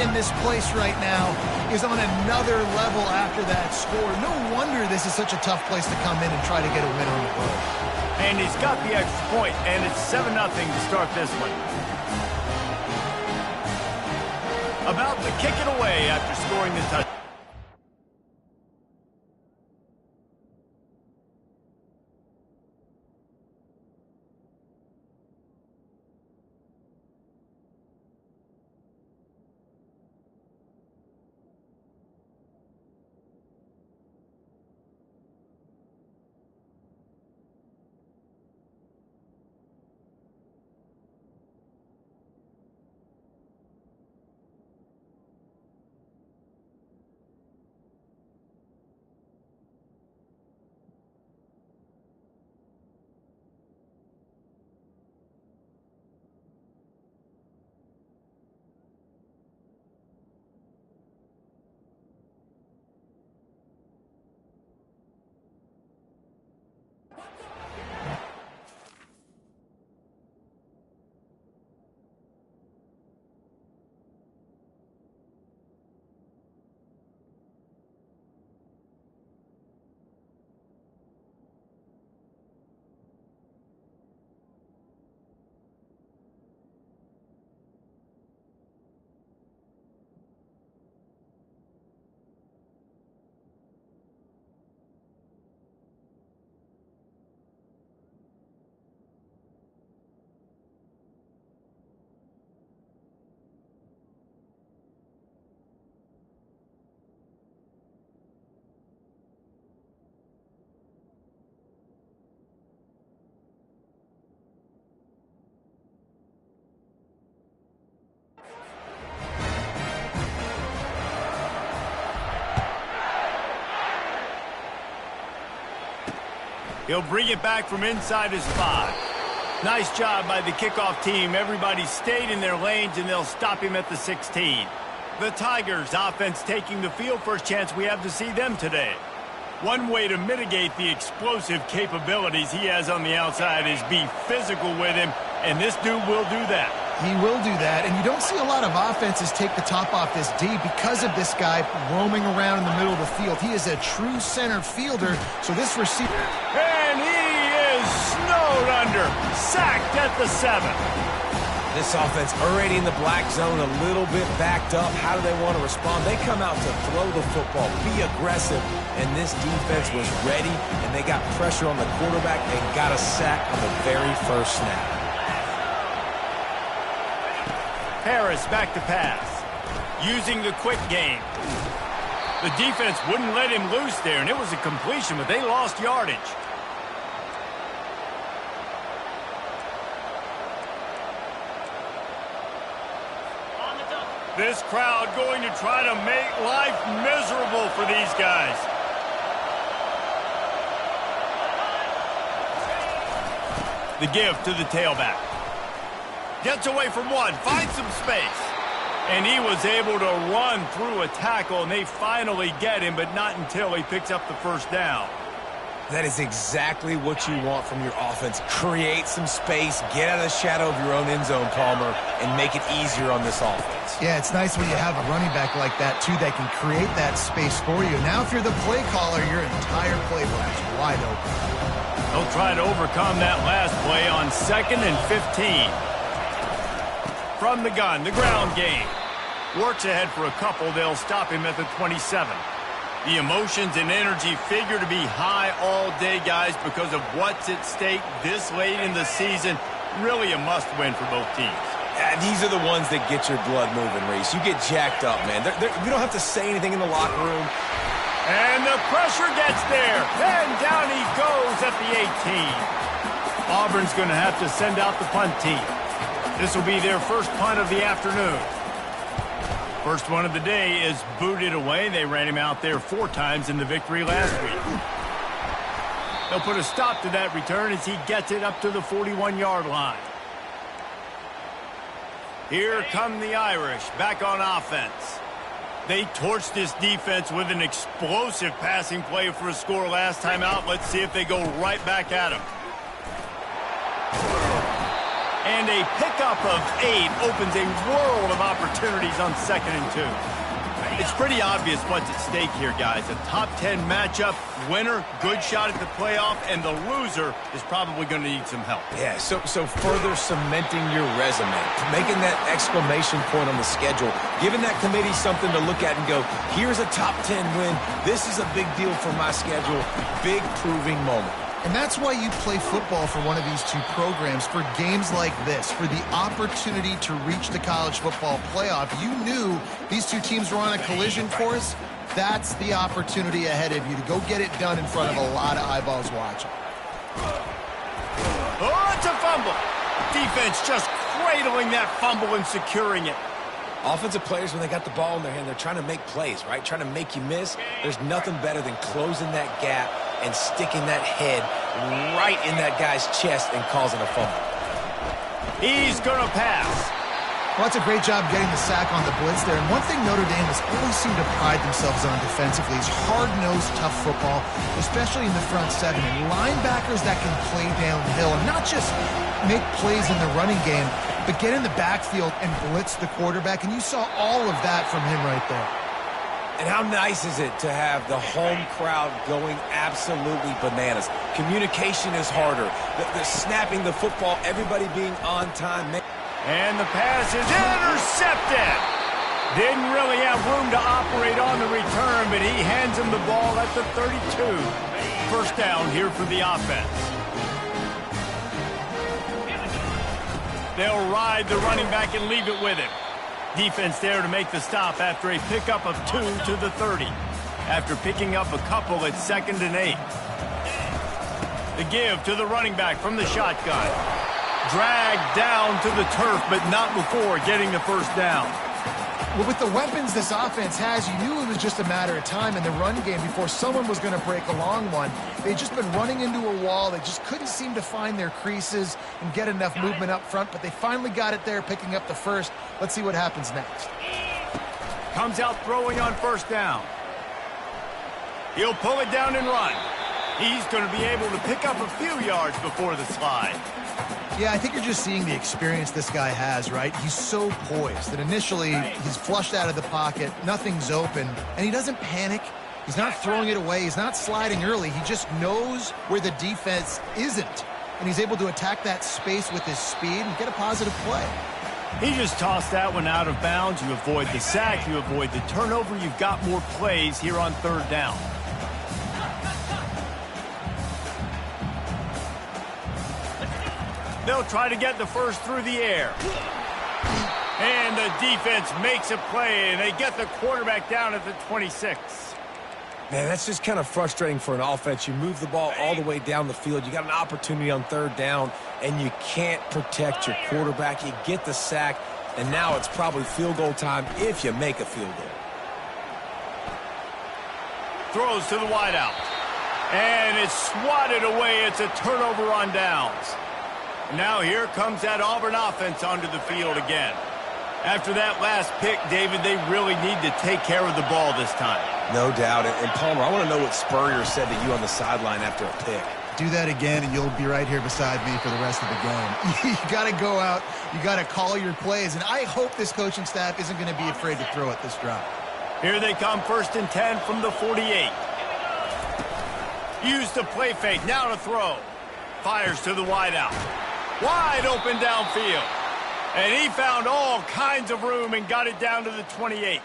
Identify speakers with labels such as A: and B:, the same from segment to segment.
A: in this place right now is on another level after that score. No wonder this is such a tough place to come in and try to get a win on the road.
B: And he's got the extra point, and it's 7-0 to start this one. About to kick it away after scoring the touchdown. He'll bring it back from inside his 5. Nice job by the kickoff team. Everybody stayed in their lanes, and they'll stop him at the 16. The Tigers offense taking the field. First chance we have to see them today. One way to mitigate the explosive capabilities he has on the outside is be physical with him, and this dude will do that.
A: He will do that, and you don't see a lot of offenses take the top off this D because of this guy roaming around in the middle of the field. He is a true center fielder, so this receiver...
B: And he is snowed under, sacked at the 7.
C: This offense already in the black zone, a little bit backed up. How do they want to respond? They come out to throw the football, be aggressive, and this defense was ready, and they got pressure on the quarterback and got a sack on the very first snap.
B: Harris back to pass, using the quick game. The defense wouldn't let him loose there, and it was a completion, but they lost yardage. This crowd going to try to make life miserable for these guys. The give to the tailback. Gets away from one, finds some space. And he was able to run through a tackle, and they finally get him, but not until he picks up the first down.
C: That is exactly what you want from your offense. Create some space, get out of the shadow of your own end zone, Palmer, and make it easier on this offense.
A: Yeah, it's nice when you have a running back like that, too, that can create that space for you. Now, if you're the play caller, your entire playbook is wide open.
B: They'll try to overcome that last play on 2nd and 15. From the gun, the ground game. Works ahead for a couple. They'll stop him at the 27. The emotions and energy figure to be high all day, guys, because of what's at stake this late in the season. Really a must-win for both teams.
C: These are the ones that get your blood moving, Reese. You get jacked up, man. You don't have to say anything in the locker room.
B: And the pressure gets there. And down he goes at the 18. Auburn's going to have to send out the punt team. This will be their first punt of the afternoon. First one of the day is booted away. They ran him out there 4 times in the victory last week. They'll put a stop to that return as he gets it up to the 41-yard line. Here come the Irish back on offense. They torched this defense with an explosive passing play for a score last time out. Let's see if they go right back at him. And a pickup of 8 opens a world of opportunities on 2nd and 2. It's pretty obvious what's at stake here, guys. A top 10 matchup, winner, good shot at the playoff, and the loser is probably going to need some help.
C: Yeah, so further cementing your resume, making that exclamation point on the schedule, giving that committee something to look at and go, here's a top 10 win. This is a big deal for my schedule. Big proving moment.
A: And that's why you play football for one of these two programs, for games like this, for the opportunity to reach the college football playoff. You knew these two teams were on a collision course. That's the opportunity ahead of you to go get it done in front of a lot of eyeballs watching.
B: Oh, it's a fumble. Defense just cradling that fumble and securing it.
C: Offensive players, when they got the ball in their hand, they're trying to make plays, right? Trying to make you miss. There's nothing better than closing that gap and sticking that head right in that guy's chest and causing a fumble.
B: He's going to pass.
A: Well, that's a great job getting the sack on the blitz there. And one thing Notre Dame has always seemed to pride themselves on defensively is hard-nosed, tough football, especially in the front seven. And linebackers that can play downhill and not just make plays in the running game, but get in the backfield and blitz the quarterback. And you saw all of that from him right there.
C: And how nice is it to have the home crowd going absolutely bananas? Communication is harder. The snapping the football, everybody being on time.
B: And the pass is intercepted. Didn't really have room to operate on the return, but he hands him the ball at the 32. First down here for the offense. They'll ride the running back and leave it with him. Defense there to make the stop after a pickup of 2 to the 30. After picking up a couple at 2nd and 8. The give to the running back from the shotgun. Dragged down to the turf, but not before getting the first down.
A: Well, with the weapons this offense has, you knew it was just a matter of time in the run game before someone was going to break a long one. They'd just been running into a wall. They just couldn't seem to find their creases and get enough movement up front, but they finally got it there, picking up the first. Let's see what happens next.
B: Comes out throwing on first down. He'll pull it down and run. He's going to be able to pick up a few yards before the slide.
A: Yeah, I think you're just seeing the experience this guy has, right? He's so poised that initially he's flushed out of the pocket, nothing's open, and he doesn't panic. He's not throwing it away. He's not sliding early. He just knows where the defense isn't, and he's able to attack that space with his speed and get a positive play.
B: He just tossed that one out of bounds. You avoid the sack. You avoid the turnover. You've got more plays here on 3rd down. They'll try to get the first through the air. And the defense makes a play, and they get the quarterback down at the 26.
C: Man, that's just kind of frustrating for an offense. You move the ball all the way down the field. You got an opportunity on 3rd down, and you can't protect your quarterback. You get the sack, and now it's probably field goal time if you make a field goal.
B: Throws to the wideout. And it's swatted away. It's a turnover on downs. Now here comes that Auburn offense onto the field again. After that last pick, David, they really need to take care of the ball this time.
C: No doubt. And Palmer, I want to know what Spurrier said to you on the sideline after a pick.
A: Do that again, and you'll be right here beside me for the rest of the game. You got to go out. You got to call your plays. And I hope this coaching staff isn't going to be afraid to throw at this drive.
B: Here they come, 1st and 10 from the 48. Use the play fake. Now to throw. Fires to the wideout. Wide open downfield. And he found all kinds of room and got it down to the 28.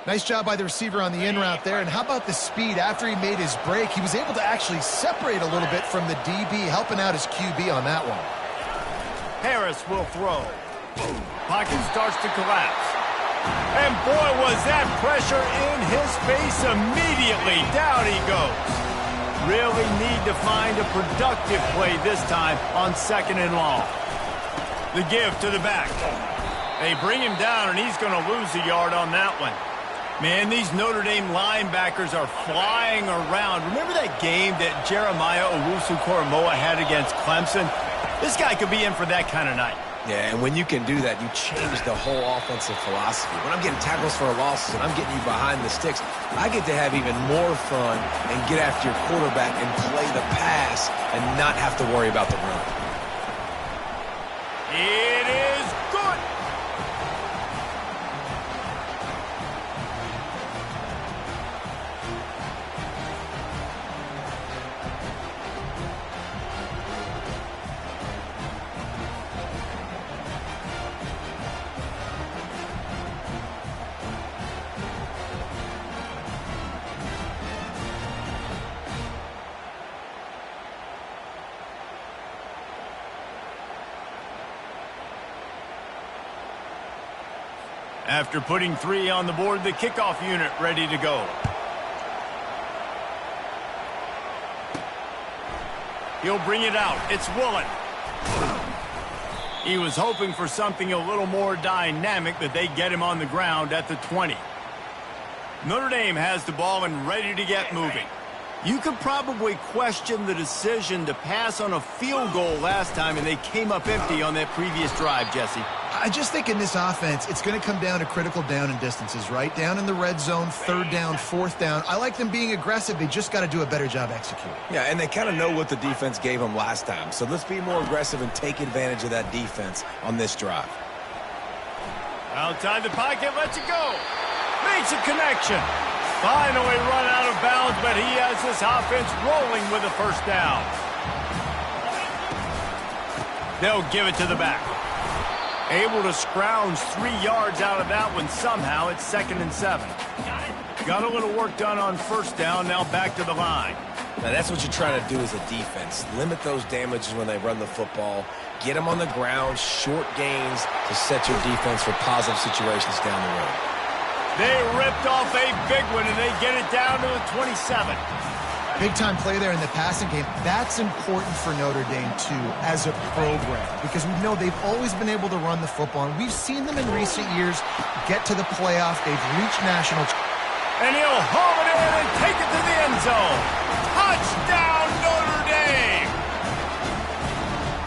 A: Nice job by the receiver on the in route there. And how about the speed? After he made his break, he was able to actually separate a little bit from the DB, helping out his QB on that one.
B: Harris will throw. Pocket starts to collapse. And boy, was that pressure in his face immediately. Down he goes. Really need to find a productive play this time on 2nd and long. The give to the back. They bring him down, and he's going to lose a yard on that one. Man, these Notre Dame linebackers are flying around. Remember that game that Jeremiah Owusu-Koramoah had against Clemson? This guy could be in for that kind of night.
C: Yeah, and when you can do that, you change the whole offensive philosophy. When I'm getting tackles for losses and I'm getting you behind the sticks, I get to have even more fun and get after your quarterback and play the pass and not have to worry about the run.
B: He After putting 3 on the board, the kickoff unit ready to go. He'll bring it out. It's Woolen. He was hoping for something a little more dynamic, but they get him on the ground at the 20. Notre Dame has the ball and ready to get moving. You could probably question the decision to pass on a field goal last time, and they came up empty on that previous drive, Jesse.
A: I just think in this offense, it's going to come down to critical down and distances, right? Down in the red zone, 3rd down, 4th down. I like them being aggressive. They just got to do a better job executing.
C: Yeah, and they kind of know what the defense gave them last time. So let's be more aggressive and take advantage of that defense on this drive.
B: Outside the pocket, lets it go. Makes a connection. Finally run out of bounds, but he has this offense rolling with a 1st down. They'll give it to the back. Able to scrounge 3 yards out of that one somehow. It's 2nd and 7. Got a little work done on 1st down, now back to the line.
C: Now that's what you're trying to do as a defense. Limit those damages when they run the football. Get them on the ground, short gains to set your defense for positive situations down the road.
B: They ripped off a big one, and they get it down to the 27.
A: Big-time play there in the passing game. That's important for Notre Dame, too, as a program, because we know they've always been able to run the football, and we've seen them in recent years get to the playoff. They've reached national.
B: And he'll haul it in and take it to the end zone. Touchdown, Notre Dame!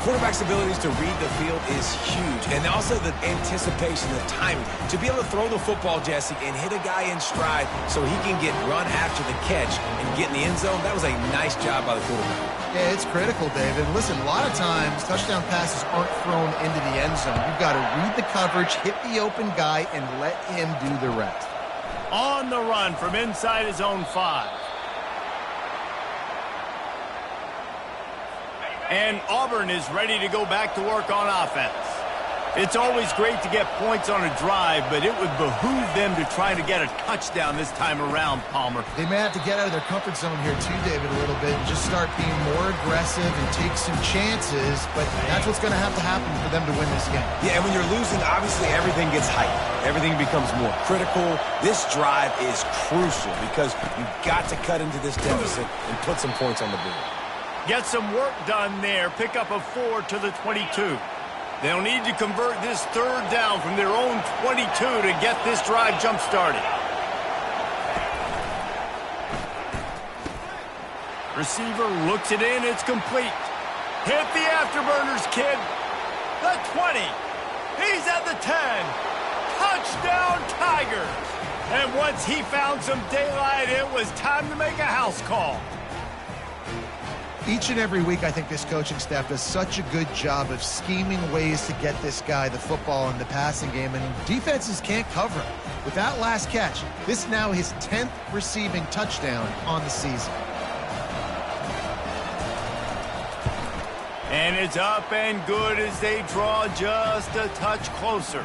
C: Quarterback's abilities to read the field is huge, and also the anticipation, the timing. To be able to throw the football, Jesse, and hit a guy in stride so he can get run after the catch and get in the end zone, that was a nice job by the quarterback.
A: Yeah, it's critical, David. Listen, a lot of times touchdown passes aren't thrown into the end zone. You've got to read the coverage, hit the open guy, and let him do the rest.
B: On the run from inside his own 5. And Auburn is ready to go back to work on offense. It's always great to get points on a drive, but it would behoove them to try to get a touchdown this time around, Palmer.
A: They may have to get out of their comfort zone here too, David, a little bit, and just start being more aggressive and take some chances, but that's what's going to have to happen for them to win this game.
C: Yeah, and when you're losing, obviously everything gets heightened. Everything becomes more critical. This drive is crucial because you've got to cut into this deficit and put some points on the board.
B: Get some work done there. Pick up a 4 to the 22. They'll need to convert this 3rd down from their own 22 to get this drive jump-started. Receiver looks it in. It's complete. Hit the afterburners, kid. The 20. He's at the 10. Touchdown, Tigers. And once he found some daylight, it was time to make a house call.
A: Each and every week, I think this coaching staff does such a good job of scheming ways to get this guy the football in the passing game, and defenses can't cover him. With that last catch, this is now his 10th receiving touchdown on the season.
B: And it's up and good as they draw just a touch closer.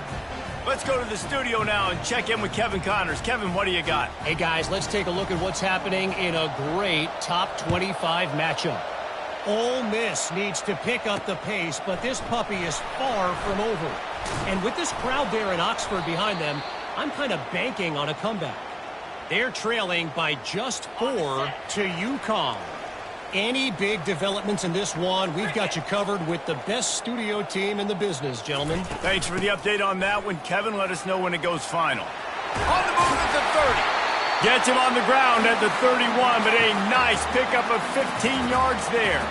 B: Let's go to the studio now and check in with Kevin Connors. Kevin, what do you got?
D: Hey, guys, let's take a look at what's happening in a great top 25 matchup. Ole Miss needs to pick up the pace, but this puppy is far from over. And with this crowd there in Oxford behind them, I'm kind of banking on a comeback. They're trailing by just 4 to UConn. Any big developments in this one, we've got you covered with the best studio team in the business, gentlemen.
B: Thanks for the update on that one, Kevin. Let us know when it goes final. On the move at the 30. Gets him on the ground at the 31, but a nice pickup of 15 yards there.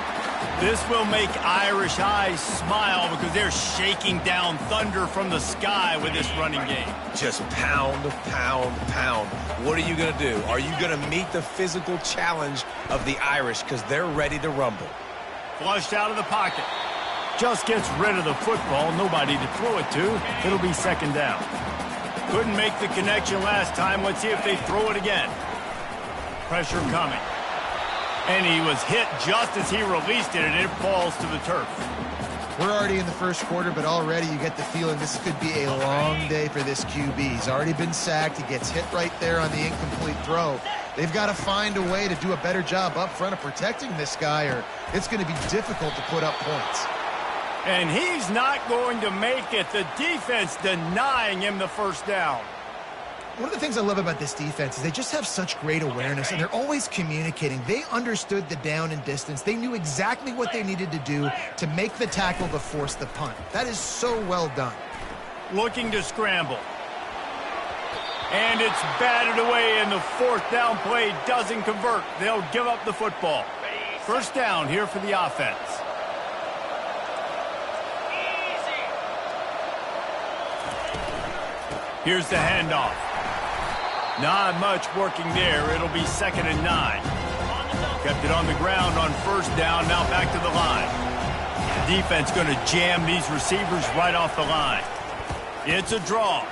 B: This will make Irish eyes smile because they're shaking down thunder from the sky with this running game.
C: Just pound, pound, pound. What are you going to do? Are you going to meet the physical challenge of the Irish because they're ready to rumble?
B: Flushed out of the pocket. Just gets rid of the football. Nobody to throw it to. It'll be 2nd down. Couldn't make the connection last time. Let's see if they throw it again. Pressure coming. And he was hit just as he released it, and it falls to the turf.
A: We're already in the first quarter, but already you get the feeling this could be a long day for this QB. He's already been sacked. He gets hit right there on the incomplete throw. They've got to find a way to do a better job up front of protecting this guy, or it's going to be difficult to put up points.
B: And he's not going to make it. The defense denying him the first down.
A: One of the things I love about this defense is they just have such great awareness, and they're always communicating. They understood the down and distance. They knew exactly what they needed to do to make the tackle to force the punt. That is so well done.
B: Looking to scramble. And it's batted away, and the fourth down play doesn't convert. They'll give up the football. First down here for the offense. Here's the handoff. Not much working there. It'll be 2nd and 9. Kept it on the ground on first down. Now back to the line. Defense going to jam these receivers right off the line. It's a draw.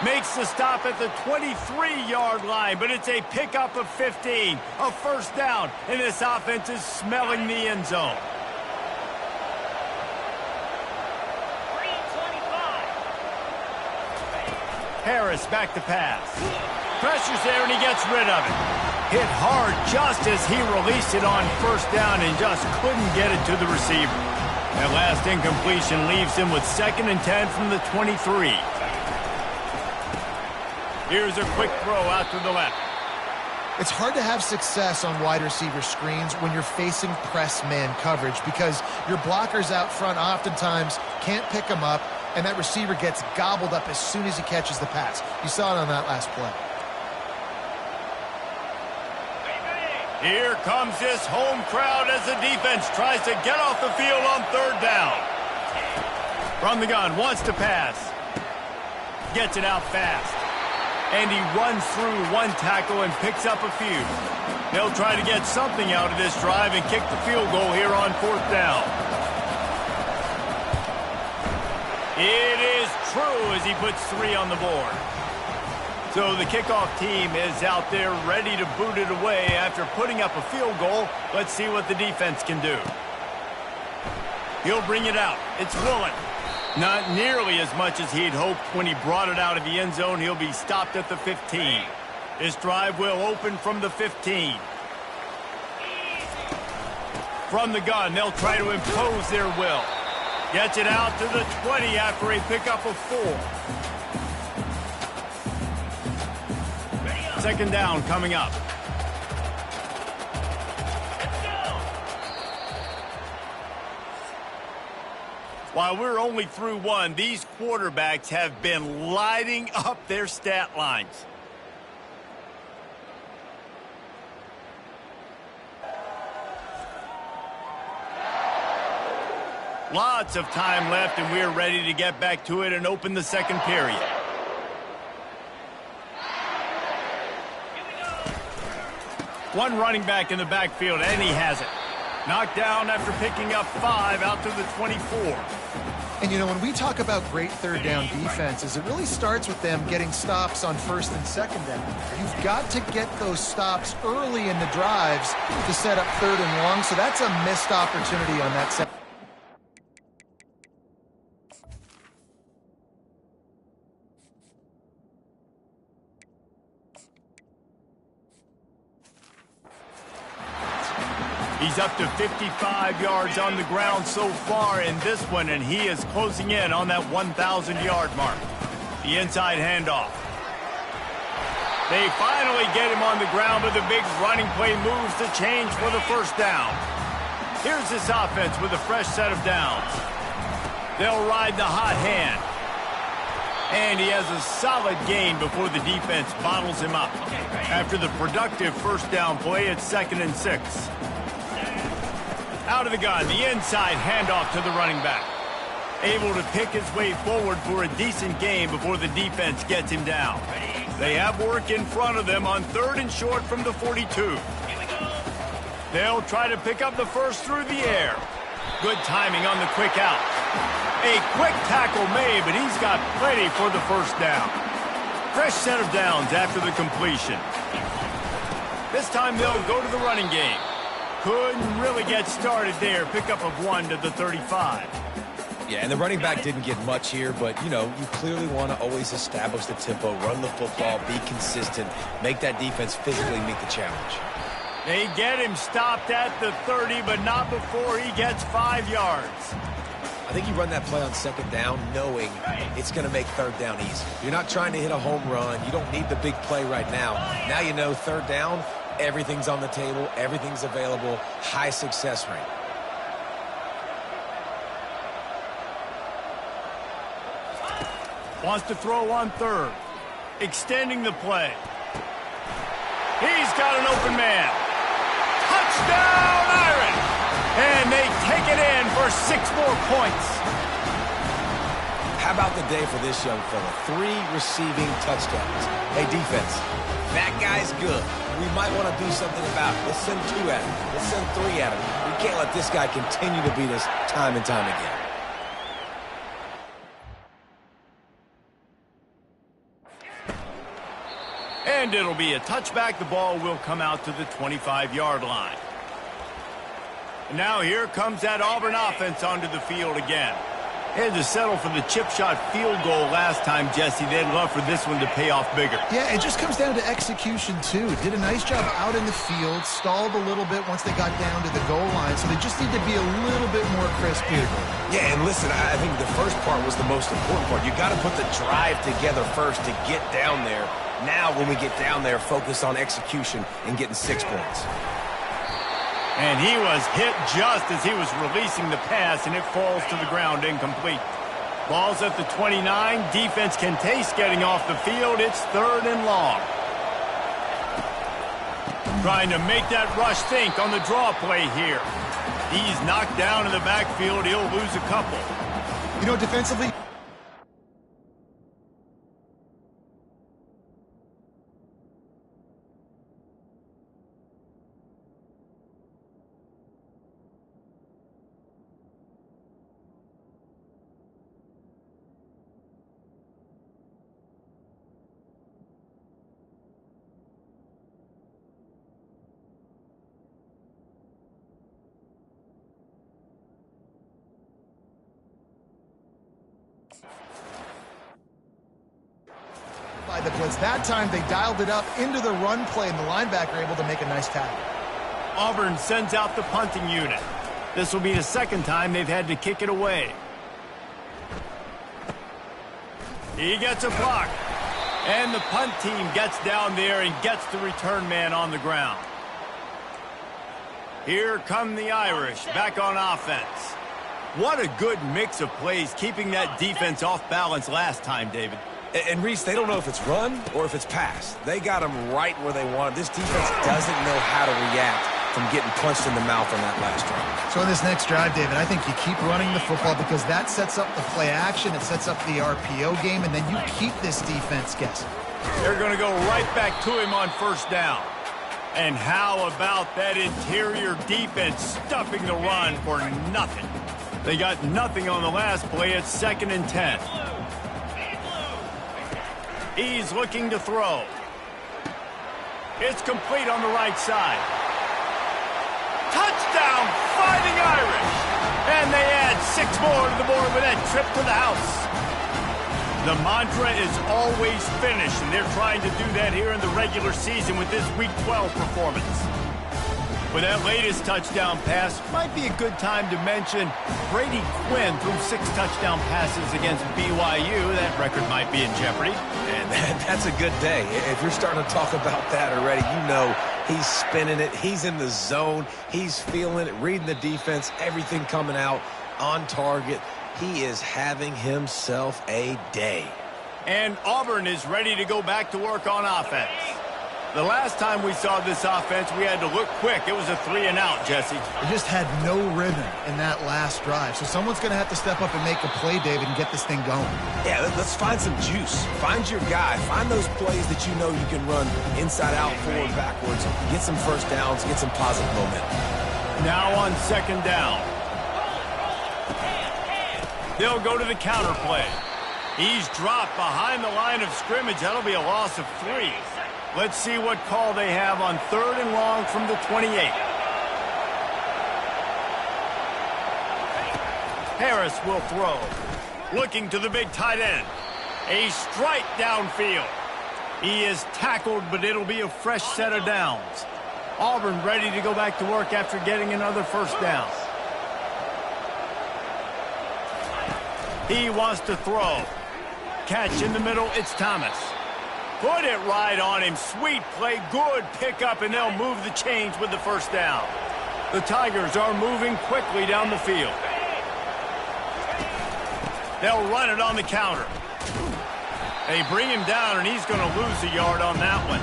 B: Makes the stop at the 23-yard line, but it's a pickup of 15. A first down, and this offense is smelling the end zone. Harris back to pass. Pressure's there, and he gets rid of it. Hit hard just as he released it on first down and just couldn't get it to the receiver. That last incompletion leaves him with 2nd and 10 from the 23. Here's a quick throw out to the left.
A: It's hard to have success on wide receiver screens when you're facing press man coverage because your blockers out front oftentimes can't pick them up, and that receiver gets gobbled up as soon as he catches the pass. You saw it on that last play.
B: Here comes this home crowd as the defense tries to get off the field on third down. From the gun, wants to pass. Gets it out fast. And he runs through one tackle and picks up a few. They'll try to get something out of this drive and kick the field goal here on fourth down. It is true as he puts 3 on the board. So the kickoff team is out there ready to boot it away after putting up a field goal. Let's see what the defense can do. He'll bring it out. It's Woolen. Not nearly as much as he'd hoped when he brought it out of the end zone. He'll be stopped at the 15. This drive will open from the 15. From the gun, they'll try to impose their will. Gets it out to the 20 after a pickup of 4. 2nd down coming up. While we're only through 1, these quarterbacks have been lighting up their stat lines. Lots of time left, and we're ready to get back to it and open the second period. One running back in the backfield, and he has it. Knocked down after picking up 5 out to the 24.
A: And, you know, when we talk about great third down defenses, it really starts with them getting stops on first and second down. You've got to get those stops early in the drives to set up 3rd and long, so that's a missed opportunity on that set.
B: He's up to 55 yards on the ground so far in this one, and he is closing in on that 1,000-yard mark. The inside handoff. They finally get him on the ground, but the big running play moves the change for the first down. Here's this offense with a fresh set of downs. They'll ride the hot hand. And he has a solid gain before the defense bottles him up. After the productive first down play, it's 2nd and 6. Out of the gun, the inside handoff to the running back. Able to pick his way forward for a decent gain before the defense gets him down. They have work in front of them on 3rd and short from the 42. They'll try to pick up the first through the air. Good timing on the quick out. A quick tackle made, but he's got plenty for the first down. Fresh set of downs after the completion. This time they'll go to the running game. Couldn't really get started there. Pickup of 1 to the 35.
C: Yeah, and the running back didn't get much here, but, you know, you clearly want to always establish the tempo, run the football, be consistent, make that defense physically meet the challenge.
B: They get him stopped at the 30, but not before he gets 5 yards.
C: I think you run that play on second down knowing it's going to make third down easy. You're not trying to hit a home run. You don't need the big play right now. Now you know third down, everything's on the table, everything's available, high success rate.
B: Wants to throw on third. Extending the play. He's got an open man. Touchdown, Irish! And they take it in for 6 more points.
C: How about the day for this young fella? 3 receiving touchdowns. Hey, defense, that guy's good. We might want to do something about it. Let's send 2 at him. Let's send 3 at him. We can't let this guy continue to beat us time and time again.
B: And it'll be a touchback. The ball will come out to the 25-yard line. And now here comes that Auburn offense onto the field again. They had to settle for the chip shot field goal last time, Jesse. They'd love for this one to pay off bigger.
A: Yeah, it just comes down to execution, too. Did a nice job out in the field, stalled a little bit once they got down to the goal line, so they just need to be a little bit more crisp here.
C: Yeah, and listen, I think the first part was the most important part. You got to put the drive together first to get down there. Now, when we get down there, focus on execution and getting 6 points.
B: And he was hit just as he was releasing the pass, and it falls to the ground incomplete. Ball's at the 29. Defense can taste getting off the field. It's 3rd and long. Trying to make that rush think on the draw play here. He's knocked down in the backfield. He'll lose a couple.
A: You know, defensively, by the blitz. That time they dialed it up into the run play, and the linebacker able to make a nice tackle.
B: Auburn sends out the punting unit. This will be the second time they've had to kick it away. He gets a block. And the punt team gets down there and gets the return man on the ground. Here come the Irish back on offense. What a good mix of plays, keeping that defense off balance last time, David.
C: And Reese, they don't know if it's run or if it's pass. They got them right where they want it. This defense doesn't know how to react from getting punched in the mouth on that last drive.
A: So in this next drive, David, I think you keep running the football because that sets up the play action, it sets up the RPO game, and then you keep this defense guessing.
B: They're going to go right back to him on 1st down. And how about that interior defense stuffing the run for nothing? They got nothing on the last play. It's 2nd and 10. He's looking to throw. It's complete on the right side. Touchdown, Fighting Irish! And they add 6 more to the board with that trip to the house. The mantra is always finish, and they're trying to do that here in the regular season with this Week 12 performance. With that latest touchdown pass, might be a good time to mention Brady Quinn threw 6 touchdown passes against BYU. That record might be in jeopardy.
C: And that's a good day. If you're starting to talk about that already, you know he's spinning it. He's in the zone. He's feeling it, reading the defense, everything coming out on target. He is having himself a day.
B: And Auburn is ready to go back to work on offense. The last time we saw this offense, we had to look quick. It was a 3-and-out, Jesse.
A: They just had no rhythm in that last drive. So someone's going to have to step up and make a play, David, and get this thing going.
C: Yeah, let's find some juice. Find your guy. Find those plays that you know you can run inside out, forward, backwards. Get some first downs. Get some positive momentum.
B: Now on 2nd down. They'll go to the counter play. He's dropped behind the line of scrimmage. That'll be a loss of 3. Let's see what call they have on 3rd and long from the 28. Harris will throw. Looking to the big tight end. A strike downfield. He is tackled, but it'll be a fresh set of downs. Auburn ready to go back to work after getting another first down. He wants to throw. Catch in the middle, it's Thomas. Put it right on him. Sweet play, good pickup, and they'll move the chains with the first down. The Tigers are moving quickly down the field. They'll run it on the counter. They bring him down, and he's going to lose a yard on that one.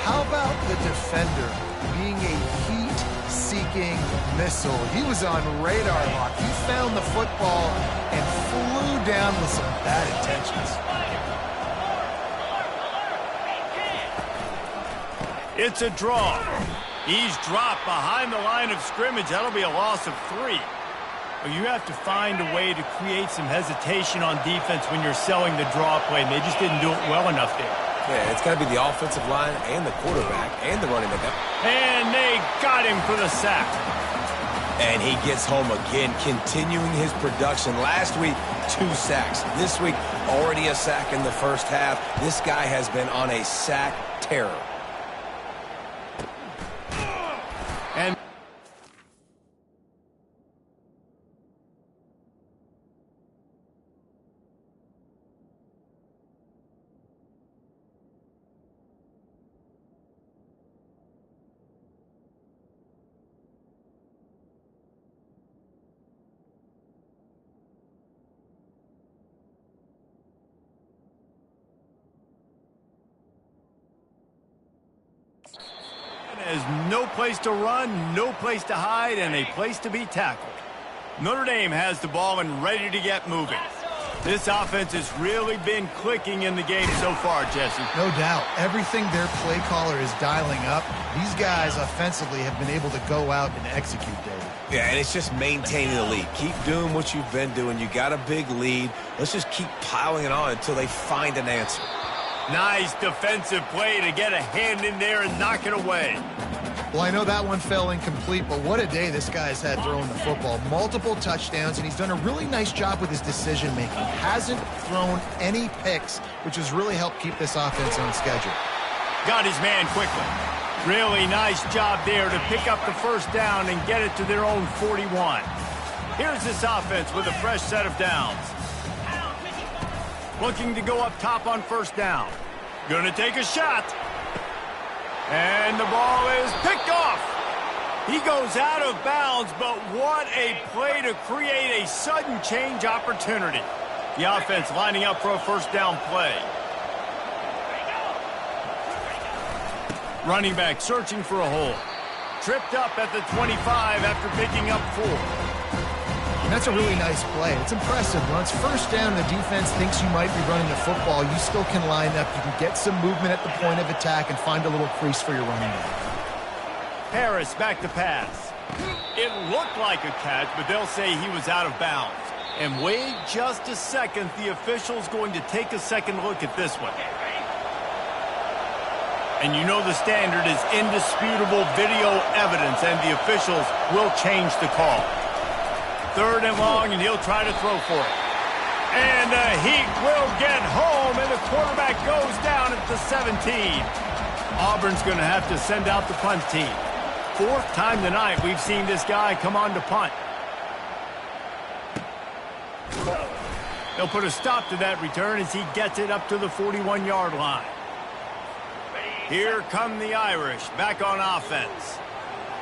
A: How about the defender being a heat-seeking missile? He was on radar lock. He found the football and flew down with some bad intentions.
B: It's a draw. He's dropped behind the line of scrimmage. That'll be a loss of 3. Well, you have to find a way to create some hesitation on defense when you're selling the draw play. And they just didn't do it well enough there.
C: Yeah, it's got to be the offensive line and the quarterback and the running back.
B: And they got him for the sack.
C: And he gets home again, continuing his production. Last week, 2 sacks. This week, already a sack in the first half. This guy has been on a sack terror.
B: And there's no place to run, no place to hide, and a place to be tackled. Notre Dame has the ball and ready to get moving. This offense has really been clicking in the game so far, Jesse.
A: No doubt. Everything their play caller is dialing up, these guys offensively have been able to go out and execute, David.
C: Yeah, and it's just maintaining the lead. Keep doing what you've been doing. You got a big lead. Let's just keep piling it on until they find an answer.
B: Nice defensive play to get a hand in there and knock it away.
A: Well, I know that one fell incomplete, but what a day this guy's had throwing the football. Multiple touchdowns, and he's done a really nice job with his decision-making. Hasn't thrown any picks, which has really helped keep this offense on schedule.
B: Got his man quickly. Really nice job there to pick up the first down and get it to their own 41. Here's this offense with a fresh set of downs. Looking to go up top on first down. Gonna take a shot. And the ball is picked off. He goes out of bounds, but what a play to create a sudden change opportunity. The offense lining up for a first down play. Running back searching for a hole. Tripped up at the 25 after picking up 4.
A: And that's a really nice play. It's impressive. When it's first down and the defense thinks you might be running the football, you still can line up. You can get some movement at the point of attack and find a little crease for your running back.
B: Harris back to pass. It looked like a catch, but they'll say he was out of bounds. And wait just a second. The official's going to take a second look at this one. And you know the standard is indisputable video evidence, and the officials will change the call. 3rd and long, and he'll try to throw for it. And the Heat will get home, and the quarterback goes down at the 17. Auburn's going to have to send out the punt team. 4th time tonight we've seen this guy come on to punt. They'll put a stop to that return as he gets it up to the 41-yard line. Here come the Irish back on offense.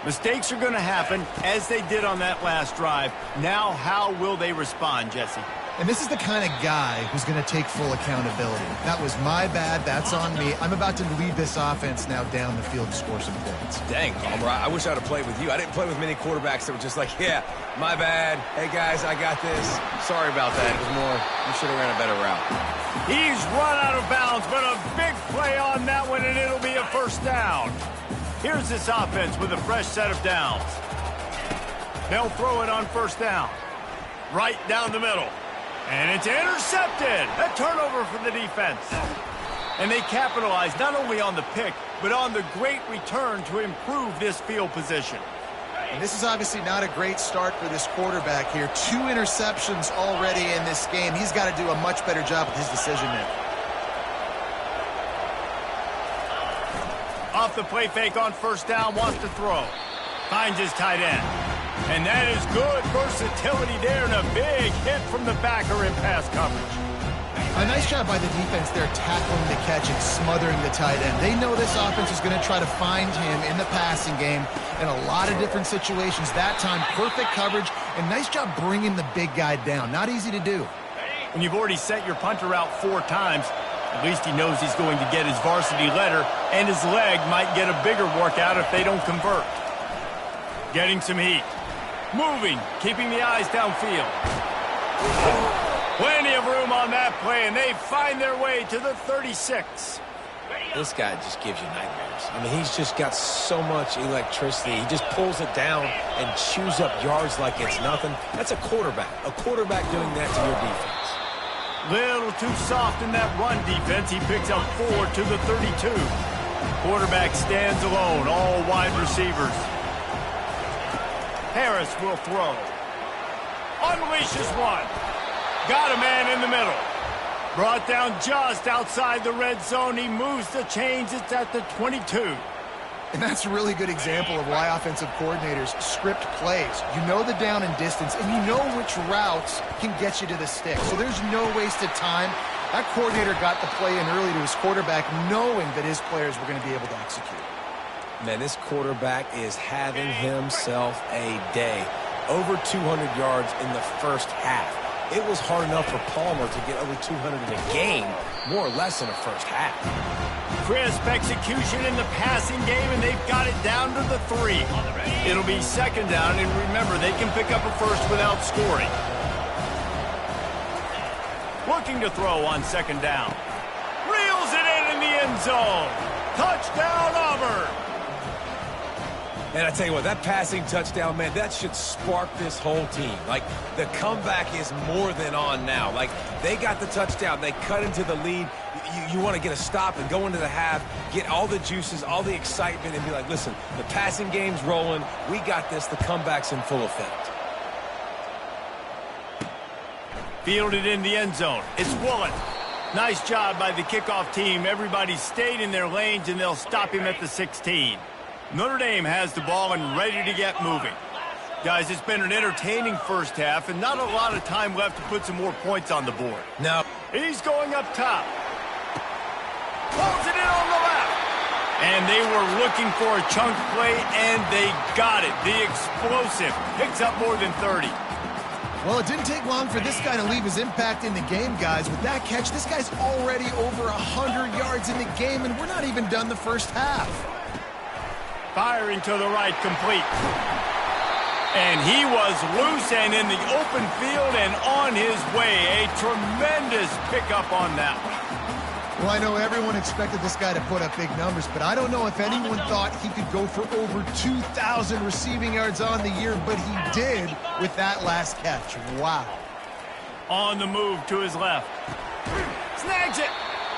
B: Mistakes are going to happen, as they did on that last drive. Now, how will they respond, Jesse?
A: And this is the kind of guy who's going to take full accountability. That was my bad. That's on me. I'm about to lead this offense now down the field to score some points.
C: Dang, Palmer, I wish I would have played with you. I didn't play with many quarterbacks that were just like, yeah, my bad. Hey, guys, I got this. Sorry about that. It was more, you should have ran a better route.
B: He's run out of bounds, but a big play on that one, and it'll be a first down. Here's this offense with a fresh set of downs. They'll throw it on first down. Right down the middle. And it's intercepted. A turnover for the defense. And they capitalize not only on the pick, but on the great return to improve this field position.
A: And this is obviously not a great start for this quarterback here. 2 interceptions already in this game. He's got to do a much better job with his decision-making.
B: Off the play fake on first down, wants to throw. Finds his tight end. And that is good versatility there and a big hit from the backer in pass coverage.
A: A nice job by the defense there tackling the catch and smothering the tight end. They know this offense is going to try to find him in the passing game in a lot of different situations. That time, perfect coverage, and nice job bringing the big guy down. Not easy to do.
B: When you've already sent your punter out 4 times, at least he knows he's going to get his varsity letter, and his leg might get a bigger workout if they don't convert. Getting some heat. Moving, keeping the eyes downfield. Plenty of room on that play, and they find their way to the 36.
C: This guy just gives you nightmares. I mean, he's just got so much electricity. He just pulls it down and chews up yards like it's nothing. That's a quarterback. A quarterback doing that to your defense.
B: Little too soft in that run defense. He picks up 4 to the 32. Quarterback stands alone, all wide receivers. Harris will throw. Unleashes one. Got a man in the middle. Brought down just outside the red zone. He moves the chains. It's at the 22.
A: And that's a really good example of why offensive coordinators script plays. You know the down and distance, and you know which routes can get you to the stick. So there's no wasted time. That coordinator got the play in early to his quarterback, knowing that his players were going to be able to execute.
C: Man, this quarterback is having himself a day. Over 200 yards in the first half. It was hard enough for Palmer to get over 200 in a game, more or less in the first half.
B: Crisp execution in the passing game, and they've got it down to the 3. It'll be second down, and remember, they can pick up a first without scoring. Looking to throw on second down. Reels it in the end zone. Touchdown, Auburn.
C: And I tell you what, that passing touchdown, man, that should spark this whole team. Like, the comeback is more than on now. Like, they got the touchdown. They cut into the lead. You want to get a stop and go into the half, get all the juices, all the excitement, and be like, listen, the passing game's rolling. We got this. The comeback's in full effect.
B: Fielded in the end zone. It's Woolen. Nice job by the kickoff team. Everybody stayed in their lanes, and they'll stop him at the 16. Notre Dame has the ball and ready to get moving. Guys, it's been an entertaining first half and not a lot of time left to put some more points on the board.
C: No.
B: He's going up top. Pulls it in on the left. And they were looking for a chunk play, and they got it. The explosive picks up more than 30.
A: Well, it didn't take long for this guy to leave his impact in the game, guys. With that catch, this guy's already over 100 yards in the game, and we're not even done the first half.
B: Firing to the right, complete. And he was loose and in the open field and on his way. A tremendous pickup on that one.
A: Well, I know everyone expected this guy to put up big numbers, but I don't know if anyone thought he could go for over 2,000 receiving yards on the year, but he did with that last catch. Wow.
B: On the move to his left. Snags it.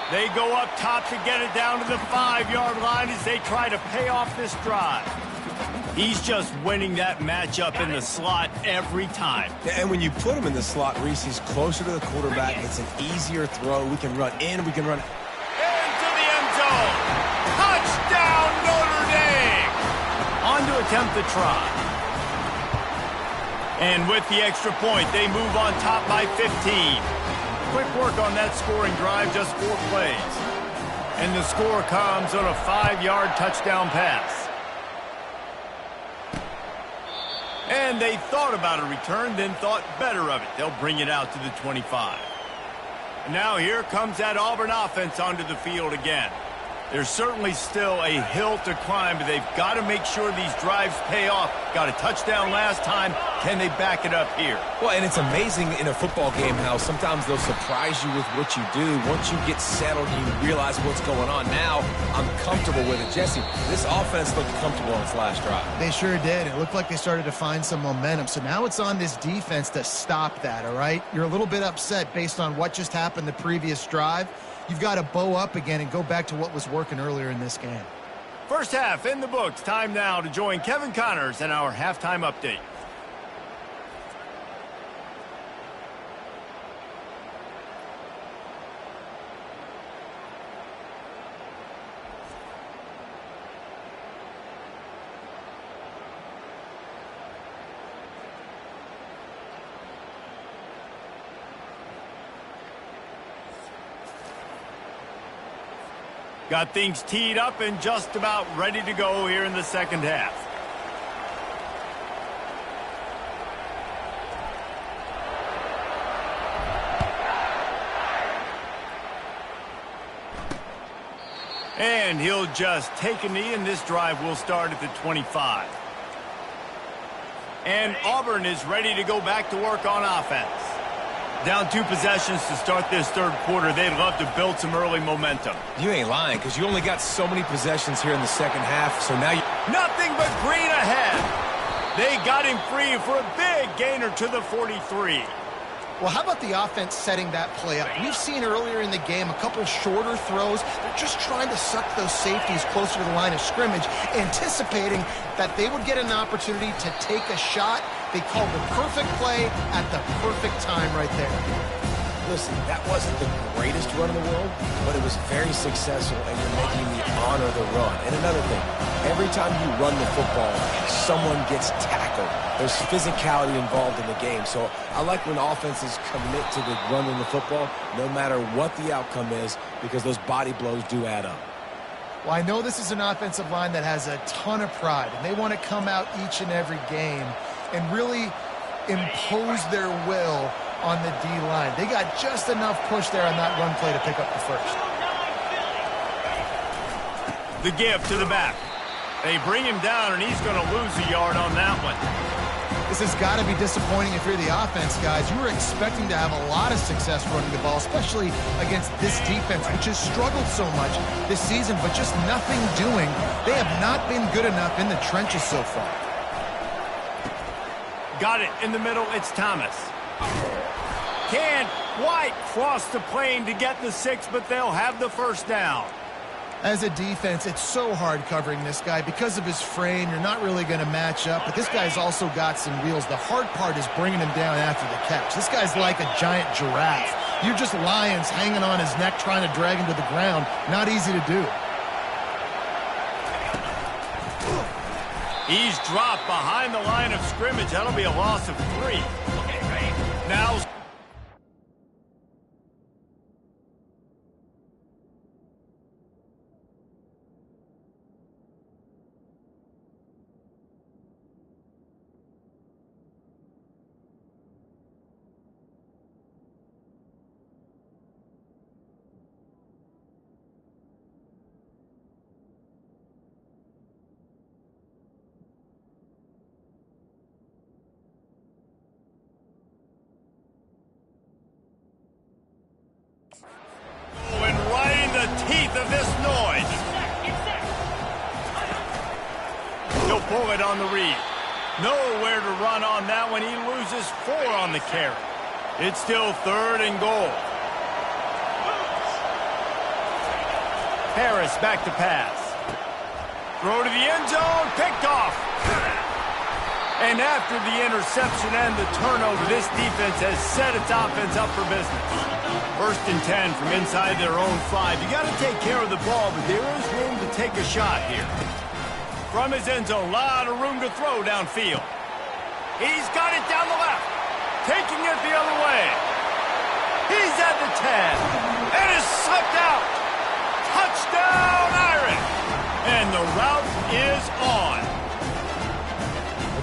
B: They go up top to get it down to the 5-yard line as they try to pay off this drive. He's just winning that matchup in the slot every time.
C: And when you put him in the slot, Reese, he's closer to the quarterback. It's an easier throw. We can run in, we can run
B: into the end zone. Touchdown, Notre Dame. On to attempt the try. And with the extra point, they move on top by 15. Quick work on that scoring drive, just 4 plays. And the score comes on a 5-yard touchdown pass. And they thought about a return, then thought better of it. They'll bring it out to the 25. And now here comes that Auburn offense onto the field again. There's certainly still a hill to climb, but they've got to make sure these drives pay off. Got a touchdown last time. Can they back it up here?
C: Well, and it's amazing in a football game how sometimes they'll surprise you with what you do. Once you get settled, you realize what's going on. Now, I'm comfortable with it. Jesse, this offense looked comfortable on its last drive.
A: They sure did. It looked like they started to find some momentum. So now it's on this defense to stop that, all right? You're a little bit upset based on what just happened the previous drive. You've got to bow up again and go back to what was working earlier in this game.
B: First half in the books. Time now to join Kevin Connors in our halftime update. Got things teed up and just about ready to go here in the second half. And he'll just take a knee, and this drive will start at the 25. And Auburn is ready to go back to work on offense. Down 2 possessions to start this third quarter. They'd love to build some early momentum.
C: You ain't lying, because you only got so many possessions here in the second half, so now you...
B: Nothing but green ahead. They got him free for a big gainer to the 43.
A: Well, how about the offense setting that play up? We've seen earlier in the game a couple shorter throws. They're just trying to suck those safeties closer to the line of scrimmage, anticipating that they would get an opportunity to take a shot. They called the perfect play at the perfect time right there.
C: Listen, that wasn't the greatest run in the world, but it was very successful, and you're making the honor the run. And another thing, every time you run the football, someone gets tackled. There's physicality involved in the game. So I like when offenses commit to the running the football, no matter what the outcome is, because those body blows do add up.
A: Well, I know this is an offensive line that has a ton of pride, and they want to come out each and every game and really impose their will on the D-line. They got just enough push there on that run play to pick up the first.
B: The give to the back. They bring him down, and he's going to lose a yard on that one.
A: This has got to be disappointing if you're the offense, guys. You were expecting to have a lot of success running the ball, especially against this defense, which has struggled so much this season, but just nothing doing. They have not been good enough in the trenches so far.
B: Got it in the middle. It's Thomas. Can't quite cross the plane to get the 6, but they'll have the first down.
A: As a defense, it's so hard covering this guy. Because of his frame, you're not really going to match up, but this guy's also got some wheels. The hard part is bringing him down after the catch. This guy's like a giant giraffe. You're just lions hanging on his neck trying to drag him to the ground. Not easy to do.
B: He's dropped behind the line of scrimmage. That'll be a loss of 3. Now... of this noise. He'll pull it on the read. Nowhere to run on that one. He loses 4 on the carry. It's still 3rd and goal. Harris back to pass. Throw to the end zone. Picked off. And after the interception and the turnover, this defense has set its offense up for business. 1st and 10 from inside their own 5. You got to take care of the ball, but there is room to take a shot here. From his end zone, a lot of room to throw downfield. He's got it down the left, taking it the other way. He's at the 10, and is slipped out. Touchdown, Irish! And the route is on.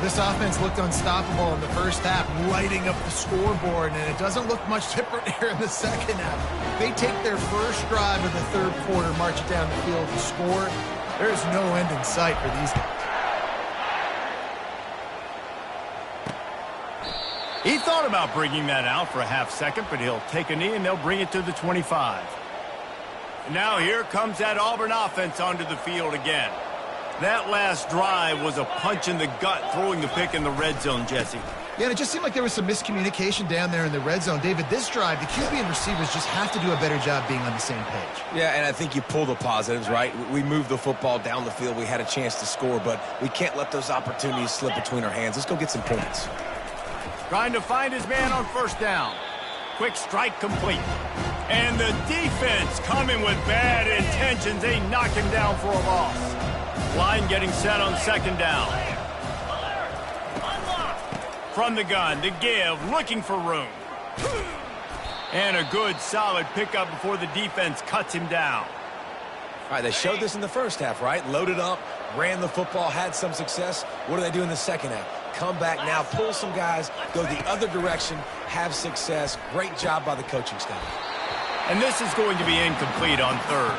A: This offense looked unstoppable in the first half, lighting up the scoreboard, and it doesn't look much different here in the second half. They take their first drive of the third quarter, march it down the field to score. There's no end in sight for these guys.
B: He thought about bringing that out for a half second, but he'll take a knee and they'll bring it to the 25. And now here comes that Auburn offense onto the field again. That last drive was a punch in the gut, throwing the pick in the red zone, Jesse.
A: Yeah, and it just seemed like there was some miscommunication down there in the red zone. David, this drive, the QB and receivers just have to do a better job being on the same page.
C: Yeah, and I think you pull the positives, right? We moved the football down the field. We had a chance to score, but we can't let those opportunities slip between our hands. Let's go get some points.
B: Trying to find his man on 1st down. Quick strike complete. And the defense coming with bad intentions. They knock him down for a loss. Line getting set on 2nd down. From the gun, the give, looking for room. And a good, solid pickup before the defense cuts him down.
C: All right, they showed this in the first half, right? Loaded up, ran the football, had some success. What do they do in the second half? Come back now, pull some guys, go the other direction, have success. Great job by the coaching staff.
B: And this is going to be incomplete on third.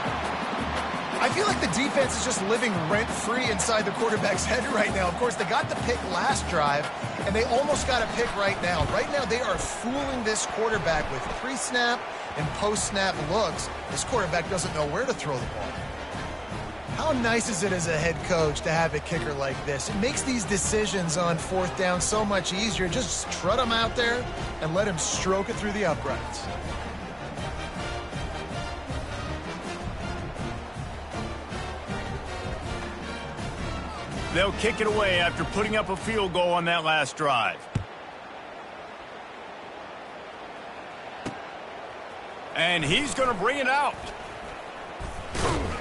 A: I feel like the defense is just living rent-free inside the quarterback's head right now. Of course, they got the pick last drive, and they almost got a pick right now. Right now, they are fooling this quarterback with pre-snap and post-snap looks. This quarterback doesn't know where to throw the ball. How nice is it as a head coach to have a kicker like this? It makes these decisions on fourth down so much easier. Just trot him out there and let him stroke it through the uprights.
B: They'll kick it away after putting up a field goal on that last drive. And he's going to bring it out.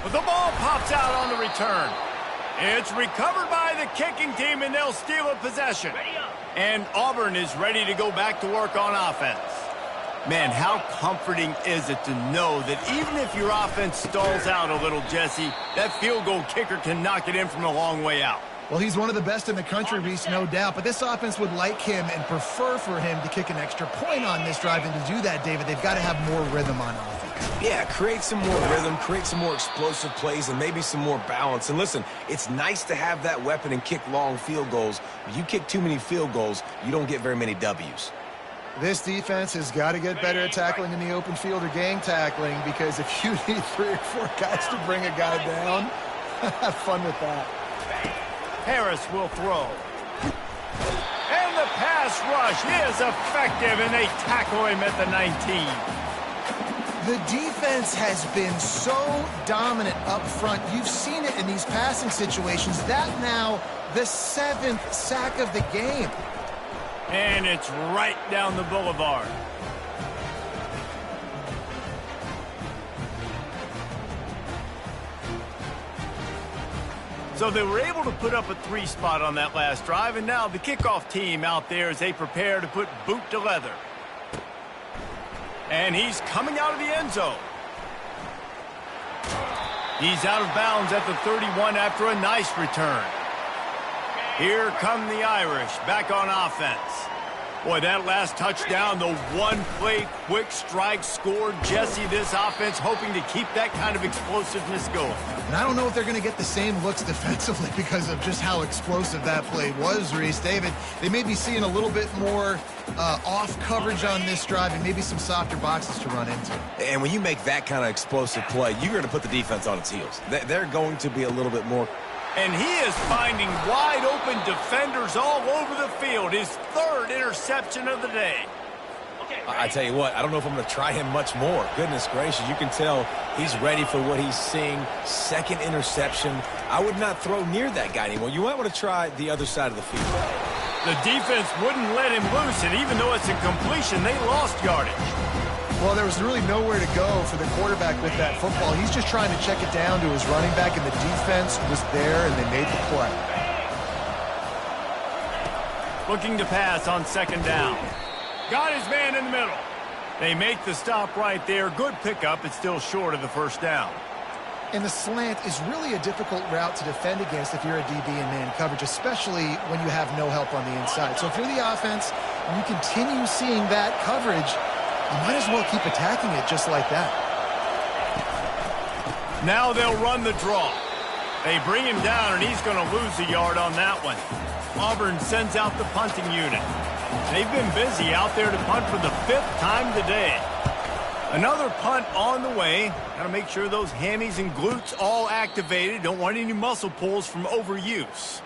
B: But the ball pops out on the return. It's recovered by the kicking team, and they'll steal a possession. And Auburn is ready to go back to work on offense. Man, how comforting is it to know that even if your offense stalls out a little, Jesse, that field goal kicker can knock it in from a long way out.
A: Well, he's one of the best in the country, Reese, no doubt. But this offense would like him and prefer for him to kick an extra point on this drive. And to do that, David, they've got to have more rhythm on offense.
C: Yeah, create some more rhythm, create some more explosive plays, and maybe some more balance. And listen, it's nice to have that weapon and kick long field goals. If you kick too many field goals, you don't get very many W's.
A: This defense has got to get better at tackling in the open field or gang tackling, because if you need 3 or 4 guys to bring a guy down, have fun with that.
B: Harris will throw. And the pass rush is effective, and they tackle him at the 19.
A: The defense has been so dominant up front. You've seen it in these passing situations. That now the 7th sack of the game.
B: And it's right down the boulevard. So they were able to put up a 3 spot on that last drive, and now the kickoff team out there as they prepare to put boot to leather. And he's coming out of the end zone. He's out of bounds at the 31 after a nice return. Here come the Irish back on offense. Boy, that last touchdown, the one-play quick strike scored. Jesse, this offense hoping to keep that kind of explosiveness going.
A: And I don't know if they're going to get the same looks defensively because of just how explosive that play was, Reese. David, they may be seeing a little bit more off coverage on this drive and maybe some softer boxes to run into.
C: And when you make that kind of explosive play, you're going to put the defense on its heels. They're going to be a little bit more.
B: And he is finding wide-open defenders all over the field. His 3rd interception of the day.
C: I tell you what, I don't know if I'm going to try him much more. Goodness gracious, you can tell he's ready for what he's seeing. 2nd interception. I would not throw near that guy anymore. You might want to try the other side of the field.
B: The defense wouldn't let him loose, and even though it's a completion, they lost yardage.
A: Well, there was really nowhere to go for the quarterback with that football. He's just trying to check it down to his running back, and the defense was there, and they made the play.
B: Looking to pass on 2nd down. Got his man in the middle. They make the stop right there. Good pickup. It's still short of the 1st down.
A: And the slant is really a difficult route to defend against if you're a DB in man coverage, especially when you have no help on the inside. So if you're the offense and you continue seeing that coverage, you might as well keep attacking it just like that.
B: Now they'll run the draw. They bring him down, and he's going to lose a yard on that one. Auburn sends out the punting unit. They've been busy out there to punt for the 5th time today. Another punt on the way. Got to make sure those hammies and glutes all activated. Don't want any muscle pulls from overuse.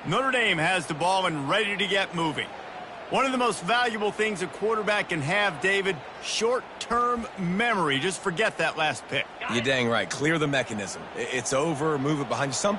B: Notre Dame has the ball and ready to get moving. One of the most valuable things a quarterback can have, David, short-term memory. Just forget that last pick.
C: You're dang right. Clear the mechanism. It's over. Move it behind you.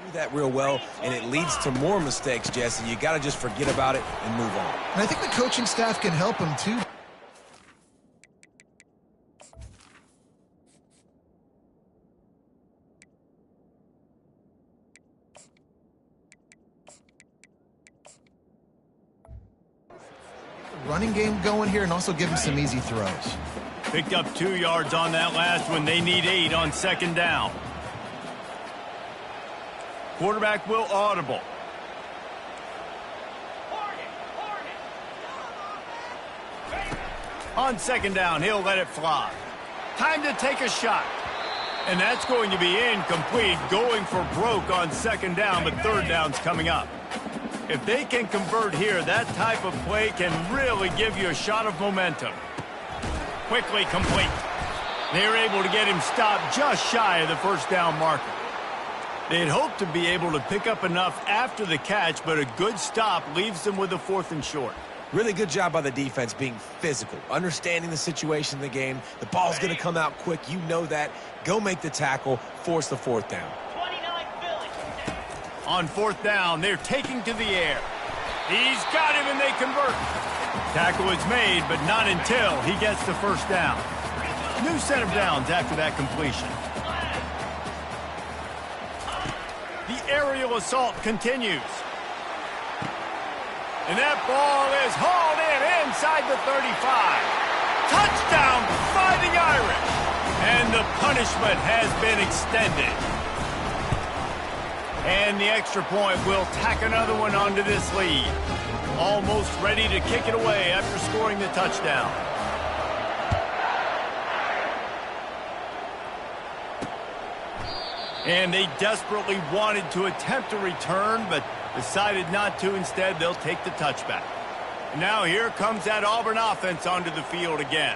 C: do that real well, and it leads to more mistakes, Jesse. You got to just forget about it and move on.
A: And I think the coaching staff can help him, too. Running game going here and also give him some easy throws.
B: Picked up 2 yards on that last one. They need 8 on second down. Quarterback will audible. On second down, he'll let it fly. Time to take a shot. And that's going to be incomplete, going for broke on second down, but third down's coming up. If they can convert here, that type of play can really give you a shot of momentum. Quickly complete. They're able to get him stopped just shy of the first down marker. They'd hoped to be able to pick up enough after the catch, but a good stop leaves them with a 4th and short.
C: Really good job by the defense being physical, understanding the situation in the game. The ball's going to come out quick. You know that. Go make the tackle, force the 4th down.
B: On 4th down, they're taking to the air. He's got him, and they convert. Tackle is made, but not until he gets the first down. New set of downs after that completion. The aerial assault continues. And that ball is hauled in inside the 35. Touchdown, Fighting Irish. And the punishment has been extended. And the extra point will tack another one onto this lead. Almost ready to kick it away after scoring the touchdown. And they desperately wanted to attempt a return, but decided not to. Instead, they'll take the touchback. Now here comes that Auburn offense onto the field again.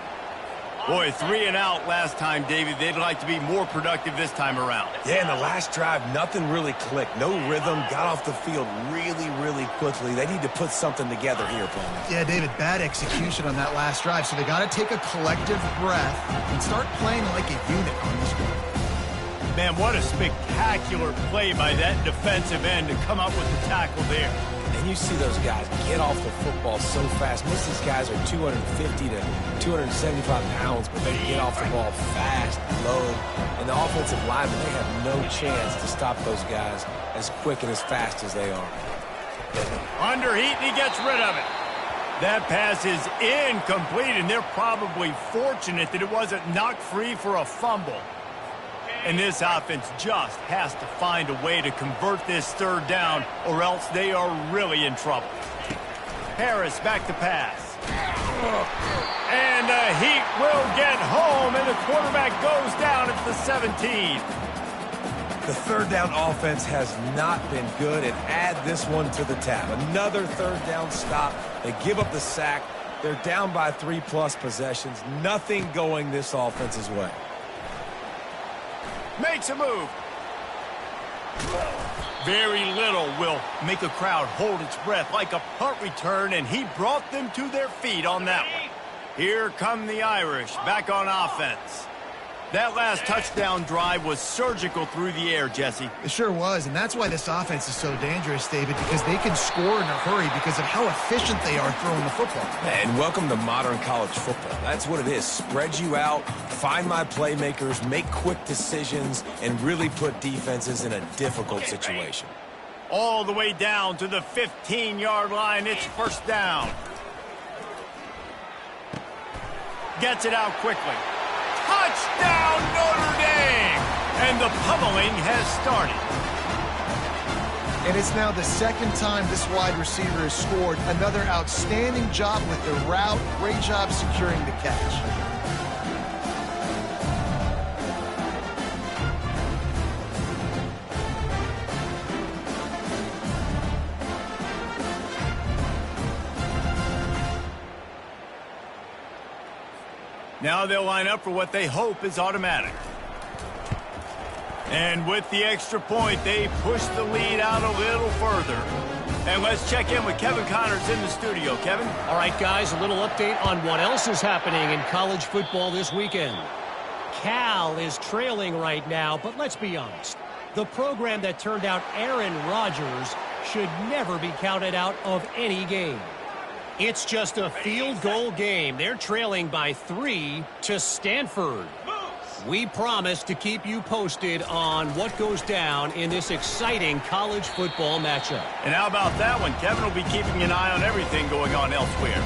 B: Boy, 3 and out last time, David. They'd like to be more productive this time around.
C: Yeah, in the last drive, nothing really clicked. No rhythm, got off the field really, really quickly. They need to put something together here, Paul.
A: Yeah, David, bad execution on that last drive, so they got to take a collective breath and start playing like a unit on this one.
B: Man, what a spectacular play by that defensive end to come up with the tackle there.
C: And you see those guys get off the football so fast. Most of these guys are 250 to 275 pounds, but they get off the ball fast, low. And the offensive linemen, they have no chance to stop those guys as quick and as fast as they are.
B: Under heat, and he gets rid of it. That pass is incomplete, and they're probably fortunate that it wasn't knocked free for a fumble. And this offense just has to find a way to convert this third down, or else they are really in trouble. Harris back to pass. And the Heat will get home, and the quarterback goes down at the 17.
C: The third down offense has not been good, and add this one to the tab. Another third down stop. They give up the sack. They're down by 3+ possessions. Nothing going this offense's way.
B: Makes a move. Very little will make a crowd hold its breath like a punt return, and he brought them to their feet on that one. Here come the Irish back on offense. That last touchdown drive was surgical through the air, Jesse.
A: It sure was, and that's why this offense is so dangerous, David, because they can score in a hurry because of how efficient they are throwing the football.
C: And welcome to modern college football. That's what it is. Spread you out, find my playmakers, make quick decisions, and really put defenses in a difficult situation.
B: All the way down to the 15-yard line. It's first down. Gets it out quickly. Touchdown, Notre Dame! And the pummeling has started.
A: And it's now the second time this wide receiver has scored. Another outstanding job with the route. Great job securing the catch.
B: Now they'll line up for what they hope is automatic. And with the extra point, they push the lead out a little further. And let's check in with Kevin Connors in the studio. Kevin?
D: All right, guys, a little update on what else is happening in college football this weekend. Cal is trailing right now, but let's be honest. The program that turned out Aaron Rodgers should never be counted out of any game. It's just a field goal game. They're trailing by 3 to Stanford. We promise to keep you posted on what goes down in this exciting college football matchup.
B: And how about that one? Kevin will be keeping an eye on everything going on elsewhere.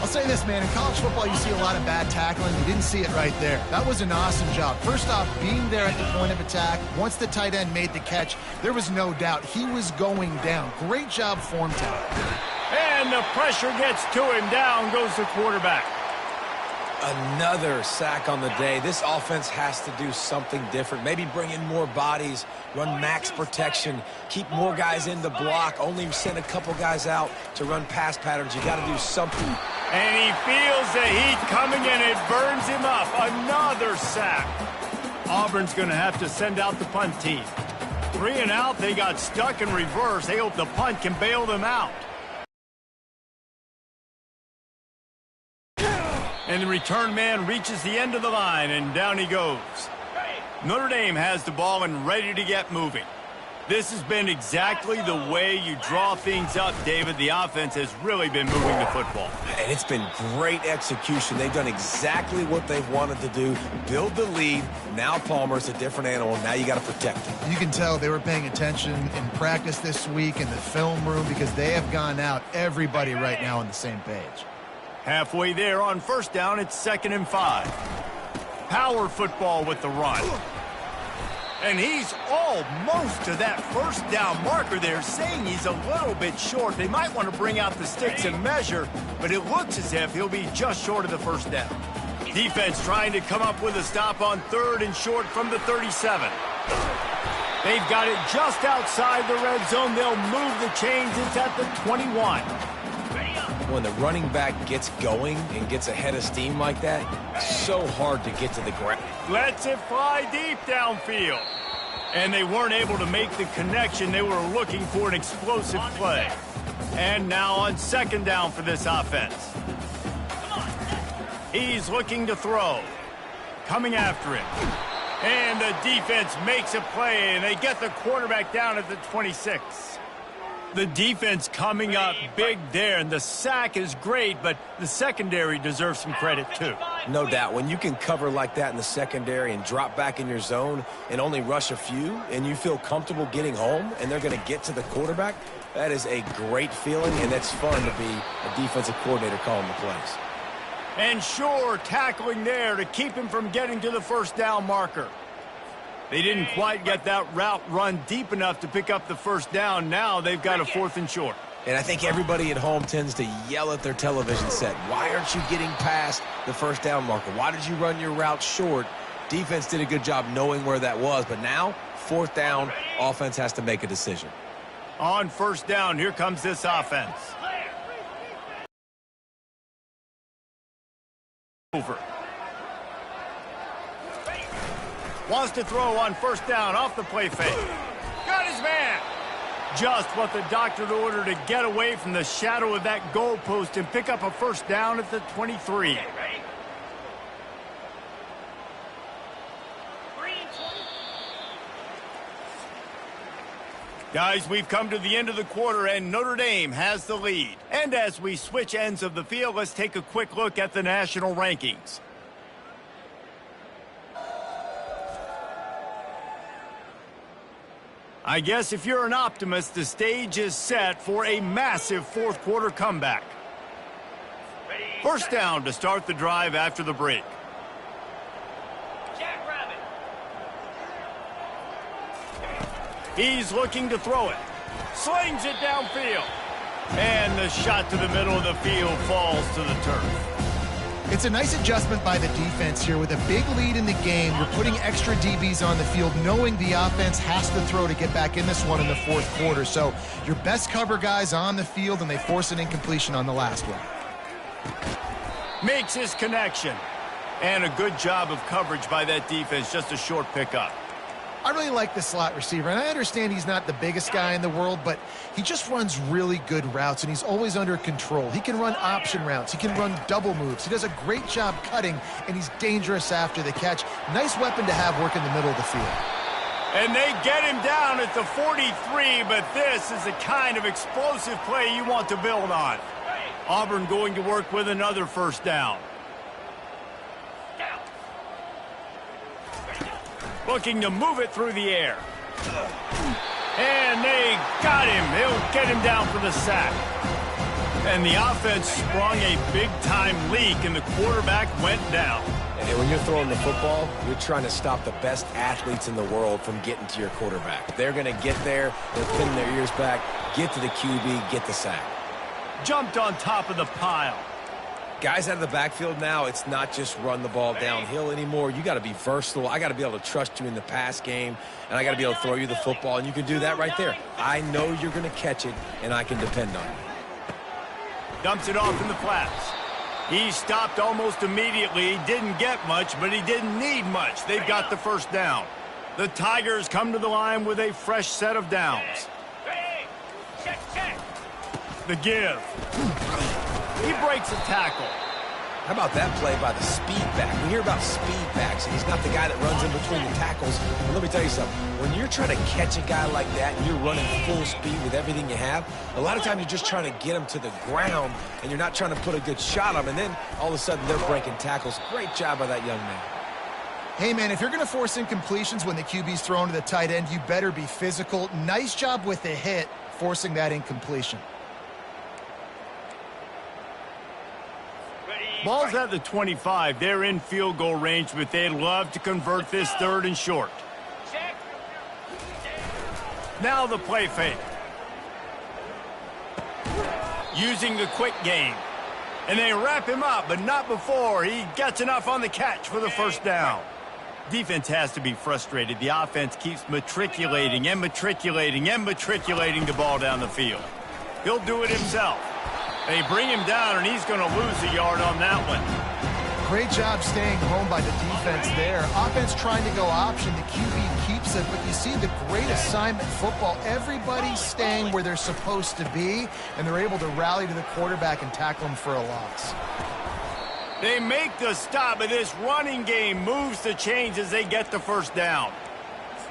A: I'll say this, man. In college football, you see a lot of bad tackling. You didn't see it right there. That was an awesome job. First off, being there at the point of attack. Once the tight end made the catch, there was no doubt he was going down. Great job form tackling.
B: And the pressure gets to him. Down goes the quarterback.
C: Another sack on the day. This offense has to do something different. Maybe bring in more bodies, run max protection, keep more guys in the block, only send a couple guys out to run pass patterns. You got to do something.
B: And he feels the heat coming and it burns him up. Another sack. Auburn's going to have to send out the punt team. 3 and out. They got stuck in reverse. They hope the punt can bail them out. And the return man reaches the end of the line, and down he goes. Notre Dame has the ball and ready to get moving. This has been exactly the way you draw things up, David. The offense has really been moving the football.
C: And it's been great execution. They've done exactly what they've wanted to do. Build the lead. Now Palmer's a different animal. Now you got to protect him.
A: You can tell they were paying attention in practice this week in the film room because they have gone out everybody right now on the same page.
B: Halfway there on first down, it's 2nd and 5. Power football with the run. And he's almost to that first down marker there, saying he's a little bit short. They might want to bring out the sticks and measure, but it looks as if he'll be just short of the first down. Defense trying to come up with a stop on 3rd and short from the 37. They've got it just outside the red zone. They'll move the chains. It's at the 21.
C: When the running back gets going and gets ahead of steam like that, so hard to get to the ground.
B: Lets it fly deep downfield. And they weren't able to make the connection. They were looking for an explosive play. And now on 2nd down for this offense. He's looking to throw. Coming after him. And the defense makes a play, and they get the quarterback down at the 26. The defense coming up big there, and the sack is great, but the secondary deserves some credit too.
C: No doubt. When you can cover like that in the secondary and drop back in your zone and only rush a few, and you feel comfortable getting home, and they're going to get to the quarterback, that is a great feeling, and it's fun to be a defensive coordinator calling the plays.
B: And sure, tackling there to keep him from getting to the first down marker. They didn't quite get that route run deep enough to pick up the first down. Now they've got a 4th and short.
C: And I think everybody at home tends to yell at their television set. Why aren't you getting past the first down marker? Why did you run your route short? Defense did a good job knowing where that was. But now, 4th down, offense has to make a decision.
B: On first down, here comes this offense. Over. Wants to throw on first down off the play fake. Got his man. Just what the doctor ordered to get away from the shadow of that goalpost and pick up a first down at the 23. Guys, we've come to the end of the quarter, and Notre Dame has the lead. And as we switch ends of the field, let's take a quick look at the national rankings. I guess if you're an optimist, the stage is set for a massive 4th quarter comeback. First down to start the drive after the break. He's looking to throw it. Slings it downfield. And the shot to the middle of the field falls to the turf.
A: It's a nice adjustment by the defense here. With a big lead in the game, you're putting extra DBs on the field, knowing the offense has to throw to get back in this one in the 4th quarter. So your best cover guys on the field, and they force an incompletion on the last one.
B: Makes his connection. And a good job of coverage by that defense. Just a short pickup.
A: I really like the slot receiver, and I understand he's not the biggest guy in the world, but he just runs really good routes, and he's always under control. He can run option routes. He can run double moves. He does a great job cutting, and he's dangerous after the catch. Nice weapon to have working the middle of the field.
B: And they get him down at the 43, but this is the kind of explosive play you want to build on. Auburn going to work with another first down. Looking to move it through the air. And they got him. They'll get him down for the sack. And the offense sprung a big-time leak, and the quarterback went down.
C: And when you're throwing the football, you're trying to stop the best athletes in the world from getting to your quarterback. They're going to get there, they're pinning their ears back, get to the QB, get the sack.
B: Jumped on top of the pile.
C: Guys out of the backfield now, it's not just run the ball downhill anymore. You got to be versatile. I got to be able to trust you in the pass game, and I got to be able to throw you the football, and you can do that right there. I know you're going to catch it, and I can depend on you.
B: Dumps it off in the flats. He stopped almost immediately. He didn't get much, but he didn't need much. They've got the first down. The Tigers come to the line with a fresh set of downs. The give. He breaks a tackle.
C: How about that play by the speed back? We hear about speed backs, and he's not the guy that runs in between the tackles. But let me tell you something. When you're trying to catch a guy like that and you're running full speed with everything you have, a lot of times you're just trying to get him to the ground, and you're not trying to put a good shot on him, and then all of a sudden they're breaking tackles. Great job by that young man.
A: Hey, man, if you're going to force incompletions when the QB's thrown to the tight end, you better be physical. Nice job with the hit, forcing that incompletion.
B: Ball's at the 25. They're in field goal range, but they'd love to convert this third and short. Now the play fake. Using the quick game. And they wrap him up, but not before he gets enough on the catch for the first down. Defense has to be frustrated. The offense keeps matriculating and matriculating and matriculating the ball down the field. He'll do it himself. They bring him down, and he's going to lose a yard on that one.
A: Great job staying home by the defense there. Offense trying to go option. The QB keeps it, but you see the great assignment football. Everybody's staying where they're supposed to be, and they're able to rally to the quarterback and tackle him for a loss.
B: They make the stop, but this running game moves the chains as they get the first down.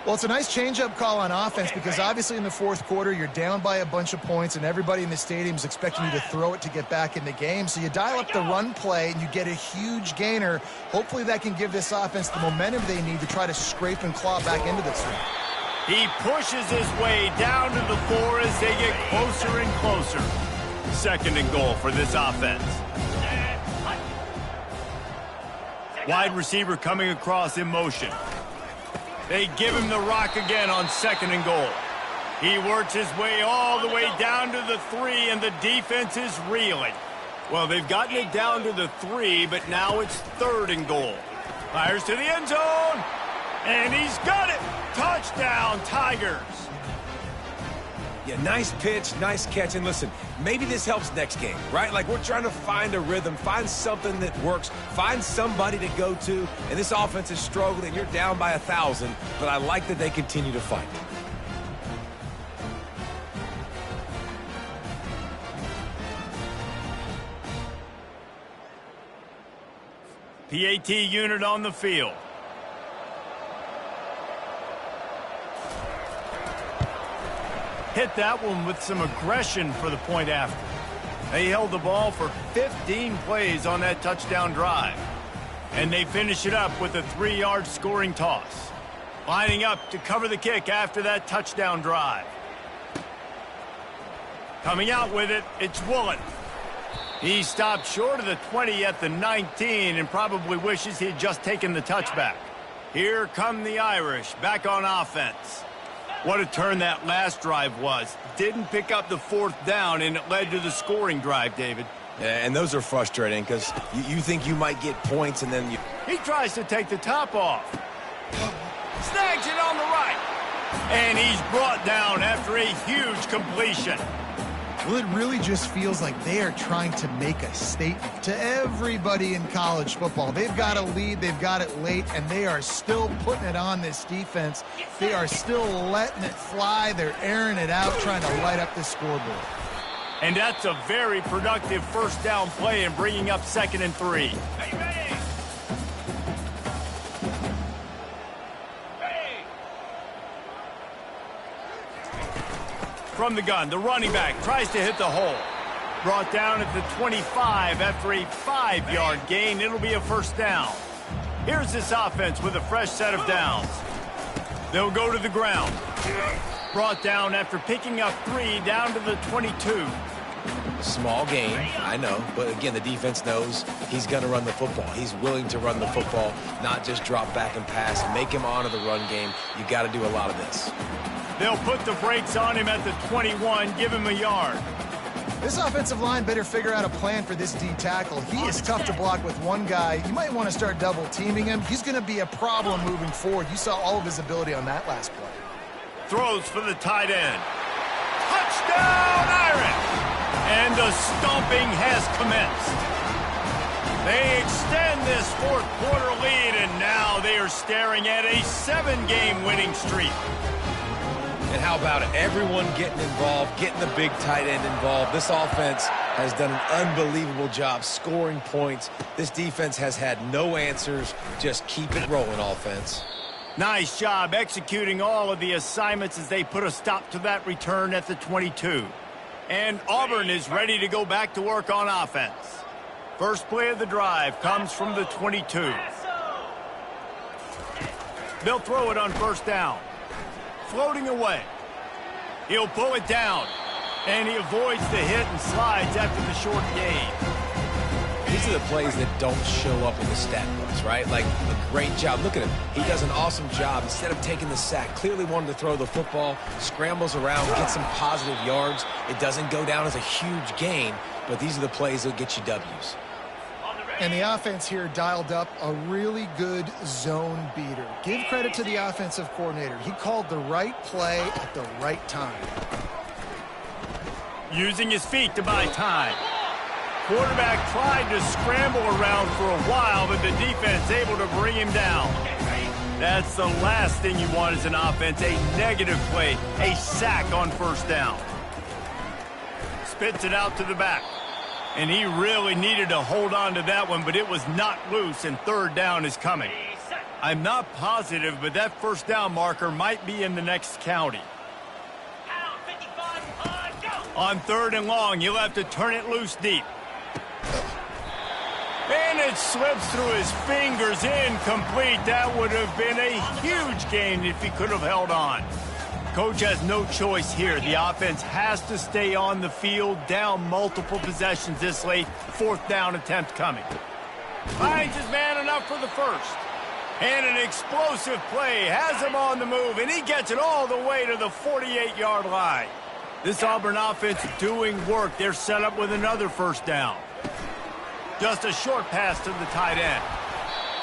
A: Well, it's a nice change-up call on offense because obviously in the fourth quarter, you're down by a bunch of points and everybody in the stadium is expecting you to throw it to get back in the game. So you dial up the run play and you get a huge gainer. Hopefully that can give this offense the momentum they need to try to scrape and claw back into this one.
B: He pushes his way down to the 4 as they get closer and closer. Second and goal for this offense. Wide receiver coming across in motion. They give him the rock again on second and goal. He works his way all the way down to the 3, and the defense is reeling. Well, they've gotten it down to the 3, but now it's third and goal. Fires to the end zone, and he's got it. Touchdown, Tigers.
C: Yeah, nice pitch, nice catch. And listen, maybe this helps next game, right? Like we're trying to find a rhythm, find something that works, find somebody to go to. And this offense is struggling. You're down by 1,000, but I like that they continue to fight.
B: PAT unit on the field. Hit that one with some aggression for the point after. They held the ball for 15 plays on that touchdown drive. And they finish it up with a 3-yard scoring toss. Lining up to cover the kick after that touchdown drive. Coming out with it, it's Woolen. He stopped short of the 20 at the 19 and probably wishes he had just taken the touchback. Here come the Irish back on offense. What a turn that last drive was. Didn't pick up the fourth down, and it led to the scoring drive, David.
C: Yeah, and those are frustrating because you think you might get points, and then you...
B: He tries to take the top off. Snags it on the right. And he's brought down after a huge completion.
A: Well, it really just feels like they are trying to make a statement to everybody in college football. They've got a lead, they've got it late, and they are still putting it on this defense. They are still letting it fly. They're airing it out, trying to light up the scoreboard.
B: And that's a very productive first down play and bringing up 2nd and 3. From the gun, the running back tries to hit the hole. Brought down at the 25 after a 5-yard gain. It'll be a first down. Here's this offense with a fresh set of downs. They'll go to the ground. Brought down after picking up 3 down to the 22.
C: Small gain, I know, but again, the defense knows he's going to run the football. He's willing to run the football, not just drop back and pass, make him honor the run game. You got to do a lot of this.
B: They'll put the brakes on him at the 21, give him a yard.
A: This offensive line better figure out a plan for this D tackle. He is tough to block with one guy. You might want to start double teaming him. He's going to be a problem moving forward. You saw all of his ability on that last play.
B: Throws for the tight end. Touchdown, Iron! And the stomping has commenced. They extend this fourth-quarter lead, and now they are staring at a 7-game winning streak.
C: And how about it? Everyone getting involved, getting the big tight end involved. This offense has done an unbelievable job scoring points. This defense has had no answers. Just keep it rolling, offense.
B: Nice job executing all of the assignments as they put a stop to that return at the 22. And Auburn is ready to go back to work on offense. First play of the drive comes from the 22. They'll throw it on first down. Floating away. He'll pull it down. And he avoids the hit and slides after the short gain.
C: These are the plays that don't show up in the stat books, right? Like a great job. Look at him. He does an awesome job. Instead of taking the sack, clearly wanted to throw the football, scrambles around, gets some positive yards. It doesn't go down as a huge gain, but these are the plays that get you W's.
A: And the offense here dialed up a really good zone beater. Give credit to the offensive coordinator. He called the right play at the right time.
B: Using his feet to buy time. Quarterback tried to scramble around for a while, but the defense able to bring him down. That's the last thing you want as an offense, a negative play, a sack on first down. Spits it out to the back. And he really needed to hold on to that one, but it was not loose, and third down is coming. I'm not positive, but that first down marker might be in the next county. On third and long, he'll have to turn it loose deep. And it slips through his fingers, incomplete. That would have been a huge gain if he could have held on. Coach has no choice here. The offense has to stay on the field, down multiple possessions this late. Fourth down attempt coming. Finds his man enough for the first. And an explosive play has him on the move, and he gets it all the way to the 48-yard line. This Auburn offense doing work. They're set up with another first down. Just a short pass to the tight end.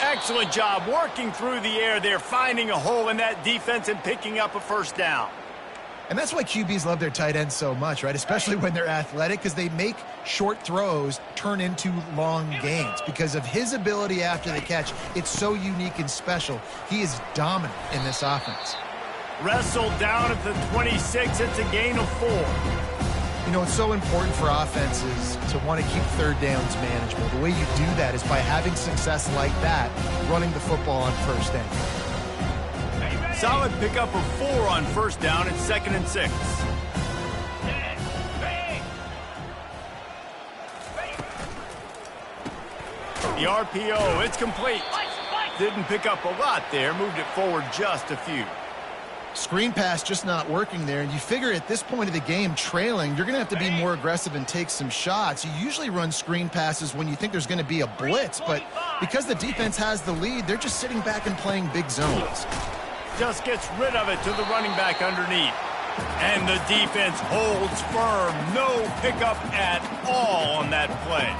B: Excellent job working through the air there, finding a hole in that defense and picking up a first down.
A: And that's why QBs love their tight ends so much, right? Especially when they're athletic, because they make short throws turn into long gains. Because of his ability after the catch, it's so unique and special. He is dominant in this offense.
B: Wrestled down at the 26. It's a gain of 4.
A: You know, it's so important for offenses to want to keep third downs manageable. The way you do that is by having success like that, running the football on first down.
B: Solid pickup of 4 on first down and 2nd and 6. The RPO, it's complete. Didn't pick up a lot there, moved it forward just a few.
A: Screen pass just not working there, and you figure at this point of the game, trailing, you're going to have to be more aggressive and take some shots. You usually run screen passes when you think there's going to be a blitz, but because the defense has the lead, they're just sitting back and playing big zones.
B: Just gets rid of it to the running back underneath. And the defense holds firm. No pickup at all on that play.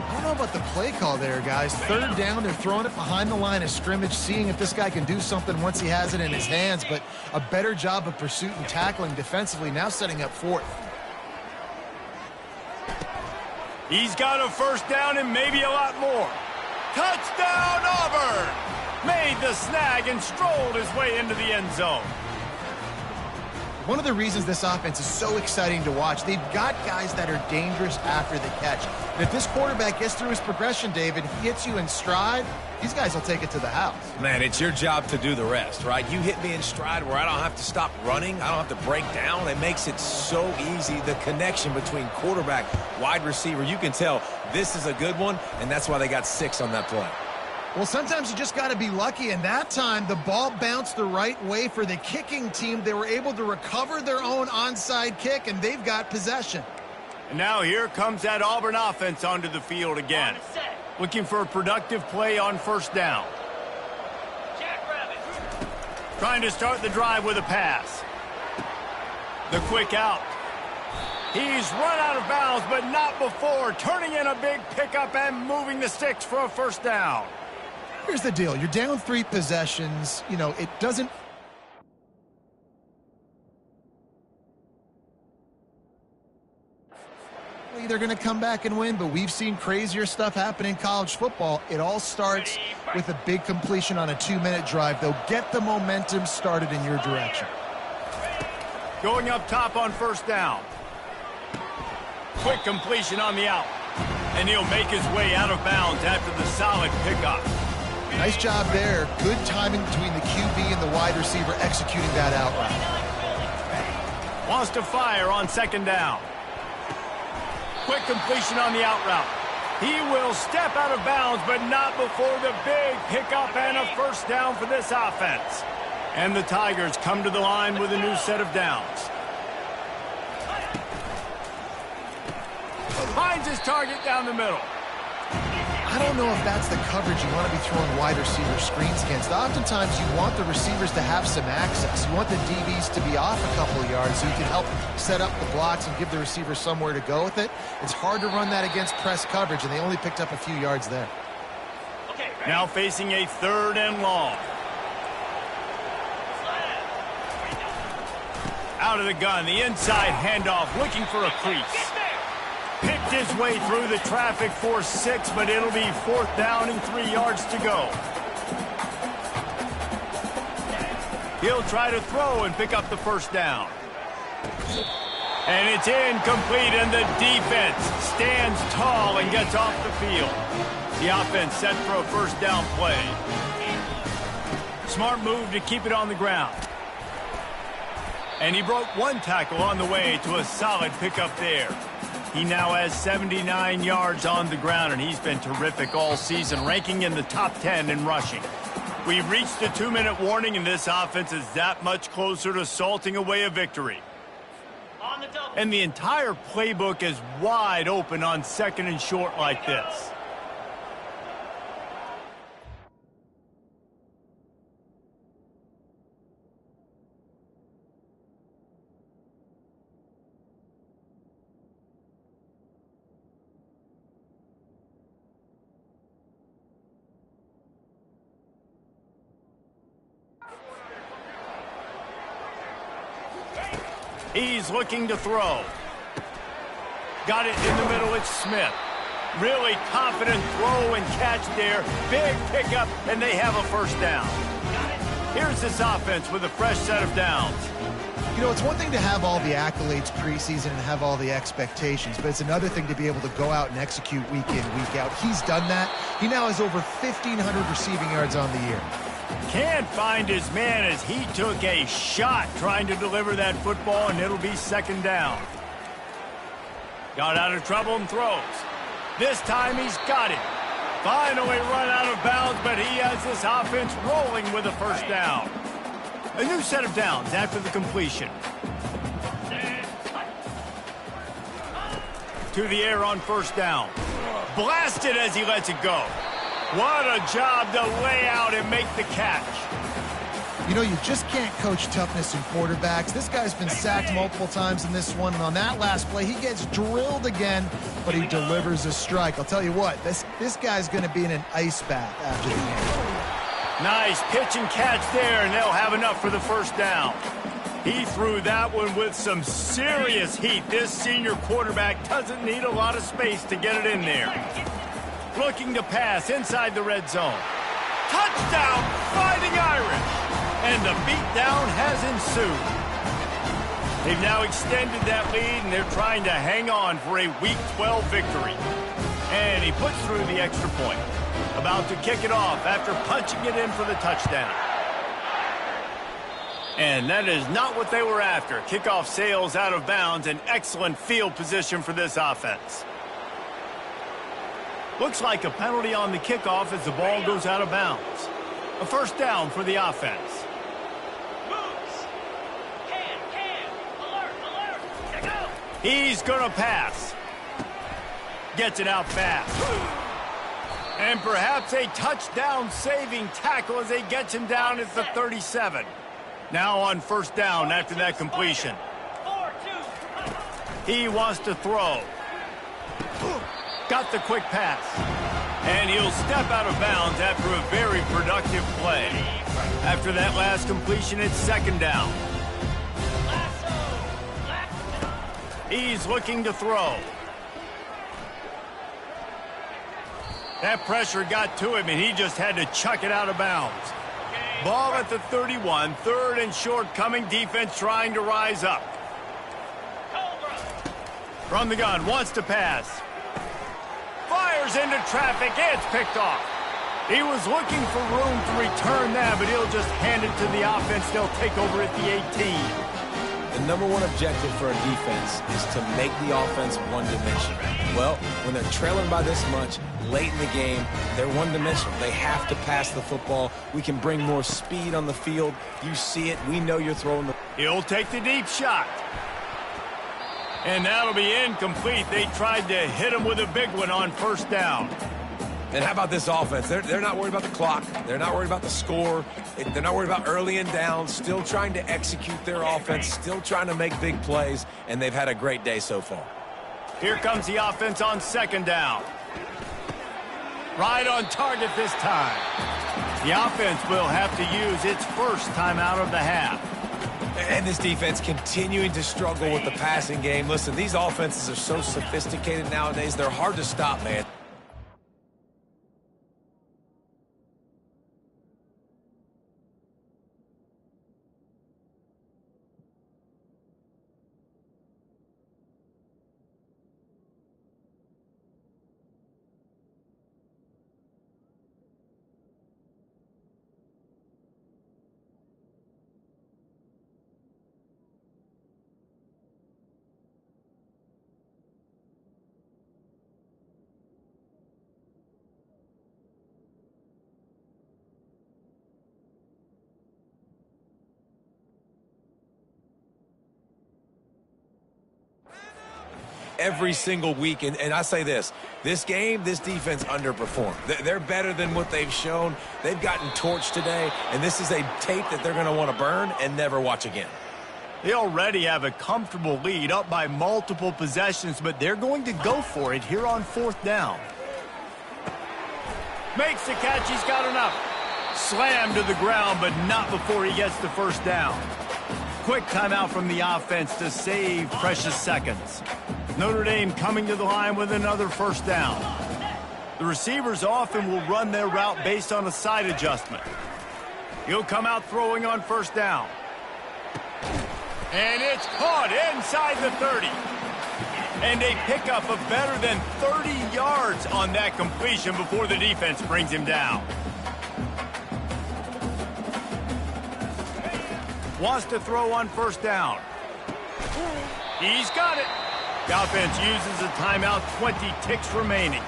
A: I don't know about the play call there, guys. Third down, they're throwing it behind the line of scrimmage, seeing if this guy can do something once he has it in his hands, but a better job of pursuit and tackling defensively, now setting up fourth.
B: He's got a first down and maybe a lot more. Touchdown, Auburn! Made the snag and strolled his way into the end zone.
A: One of the reasons this offense is so exciting to watch, they've got guys that are dangerous after the catch. And if this quarterback gets through his progression, David, hits you in stride, these guys will take it to the house.
C: Man, it's your job to do the rest, right? You hit me in stride where I don't have to stop running. I don't have to break down. It makes it so easy. The connection between quarterback, wide receiver, you can tell this is a good one, and that's why they got 6 on that play.
A: Well, sometimes you just got to be lucky, and that time the ball bounced the right way for the kicking team. They were able to recover their own onside kick, and they've got possession.
B: And now here comes that Auburn offense onto the field again. Looking for a productive play on first down. Trying to start the drive with a pass. The quick out. He's run out of bounds, but not before. Turning in a big pickup and moving the sticks for a first down.
A: Here's the deal. You're down 3 possessions. You know, it doesn't... They're going to come back and win, but we've seen crazier stuff happen in college football. It all starts with a big completion on a 2-minute drive. They'll get the momentum started in your direction.
B: Going up top on first down. Quick completion on the out. And he'll make his way out of bounds after the solid pickup.
A: Nice job there. Good timing between the QB and the wide receiver executing that out route.
B: Wants to fire on second down. Quick completion on the out route. He will step out of bounds, but not before the big pickup and a first down for this offense. And the Tigers come to the line with a new set of downs. Finds his target down the middle.
A: I don't know if that's the coverage you want to be throwing wide receiver screens against. Oftentimes, you want the receivers to have some access. You want the DBs to be off a couple of yards so you can help set up the blocks and give the receiver somewhere to go with it. It's hard to run that against press coverage, and they only picked up a few yards there.
B: Now facing a 3rd and long. Out of the gun, the inside handoff, looking for a crease. Picked his way through the traffic for 6, but it'll be 4th down and 3 yards to go. He'll try to throw and pick up the first down. And it's incomplete, and the defense stands tall and gets off the field. The offense set for a first down play. Smart move to keep it on the ground. And he broke 1 tackle on the way to a solid pickup there. He now has 79 yards on the ground, and he's been terrific all season, ranking in the top 10 in rushing. We've reached the 2-minute warning, and this offense is that much closer to salting away a victory. And the entire playbook is wide open on 2nd and short like this. He's looking to throw. Got it in the middle, it's Smith. Really confident throw and catch there. Big pickup, and they have a first down. Here's this offense with a fresh set of downs.
A: You know, it's one thing to have all the accolades preseason and have all the expectations, but it's another thing to be able to go out and execute week in, week out. He's done that. He now has over 1,500 receiving yards on the year.
B: Can't find his man as he took a shot trying to deliver that football, and it'll be 2nd down. Got out of trouble and throws. This time he's got it. Finally run out of bounds, but he has this offense rolling with a first down. A new set of downs after the completion. To the air on first down. Blasted as he lets it go. What a job to lay out and make the catch.
A: You know, you just can't coach toughness in quarterbacks. This guy's been sacked multiple times in this one, and on that last play, he gets drilled again, but he delivers a strike. I'll tell you what, this guy's going to be in an ice bath after the game.
B: Nice pitch and catch there, and they'll have enough for the first down. He threw that one with some serious heat. This senior quarterback doesn't need a lot of space to get it in there. Looking to pass inside the red zone. Touchdown, Fighting Irish! And the beatdown has ensued. They've now extended that lead, and they're trying to hang on for a Week 12 victory. And he puts through the extra point. About to kick it off after punching it in for the touchdown. And that is not what they were after. Kickoff sails out of bounds, and excellent field position for this offense. Looks like a penalty on the kickoff as the ball goes out of bounds. A first down for the offense. He's going to pass. Gets it out fast. And perhaps a touchdown-saving tackle as they get him down at the 37. Now on first down after that completion. He wants to throw. Got the quick pass. And he'll step out of bounds after a very productive play. After that last completion, it's second down. He's looking to throw. That pressure got to him, and he just had to chuck it out of bounds. Ball at the 31, third and short coming, defense trying to rise up. From the gun, wants to pass. Fires into traffic, it's picked off. He was looking for room to return that, but he'll just hand it to the offense. They'll take over at the 18.
C: The number one objective for a defense is to make the offense one-dimensional. Well, when they're trailing by this much, late in the game, they're one-dimensional. They have to pass the football. We can bring more speed on the field. You see it. We know you're throwing the...
B: He'll take the deep shot. And that'll be incomplete. They tried to hit him with a big one on first down.
C: And how about this offense? They're not worried about the clock. They're not worried about the score. They're not worried about early and down. Still trying to execute their offense. Still trying to make big plays. And they've had a great day so far.
B: Here comes the offense on second down. Right on target this time. The offense will have to use its first timeout of the half.
C: And this defense continuing to struggle with the passing game. Listen, these offenses are so sophisticated nowadays. They're hard to stop, man. Every single week, and I say this game, this defense underperformed. They're better than what they've shown. They've gotten torched today, and this is a tape that they're going to want to burn and never watch again.
B: They already have a comfortable lead up by multiple possessions, but they're going to go for it here on fourth down. Makes the catch, he's got enough. Slammed to the ground, but not before he gets the first down. Quick timeout from the offense to save precious seconds. Notre Dame coming to the line with another first down. The receivers often will run their route based on a side adjustment. He'll come out throwing on first down. And it's caught inside the 30. And a pickup of better than 30 yards on that completion before the defense brings him down. Wants to throw on first down. He's got it. The offense uses a timeout, 20 ticks remaining.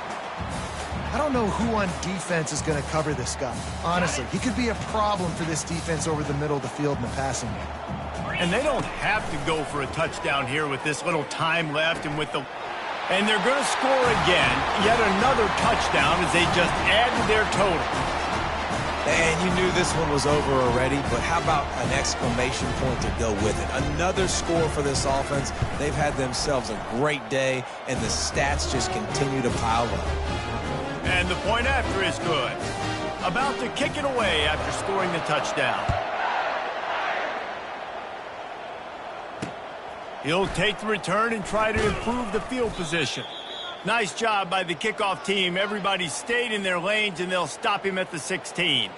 A: I don't know who on defense is going to cover this guy. Honestly, he could be a problem for this defense over the middle of the field in the passing game.
B: And they don't have to go for a touchdown here with this little time left and with the... And they're going to score again. Yet another touchdown as they just add to their total.
C: And you knew this one was over already, but how about an exclamation point to go with it? Another score for this offense. They've had themselves a great day, and the stats just continue to pile up.
B: And the point after is good. About to kick it away after scoring the touchdown. He'll take the return and try to improve the field position. Nice job by the kickoff team. Everybody stayed in their lanes, and they'll stop him at the 16.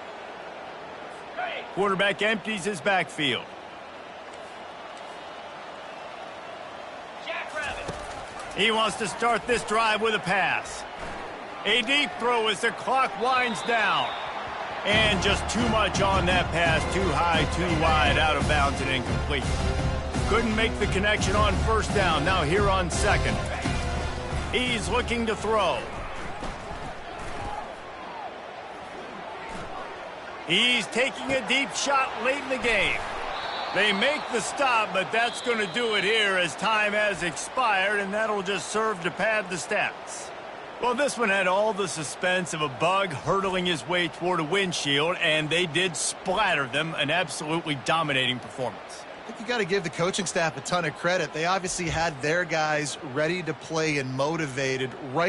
B: Quarterback empties his backfield. He wants to start this drive with a pass. A deep throw as the clock winds down. And just too much on that pass. Too high, too wide, out of bounds, and incomplete. Couldn't make the connection on first down. Now here on second. He's looking to throw. He's taking a deep shot late in the game. They make the stop, but that's going to do it here as time has expired, and that'll just serve to pad the stats. Well, this one had all the suspense of a bug hurtling his way toward a windshield, and they did splatter them. An absolutely dominating performance.
A: I think you got to give the coaching staff a ton of credit. They obviously had their guys ready to play and motivated right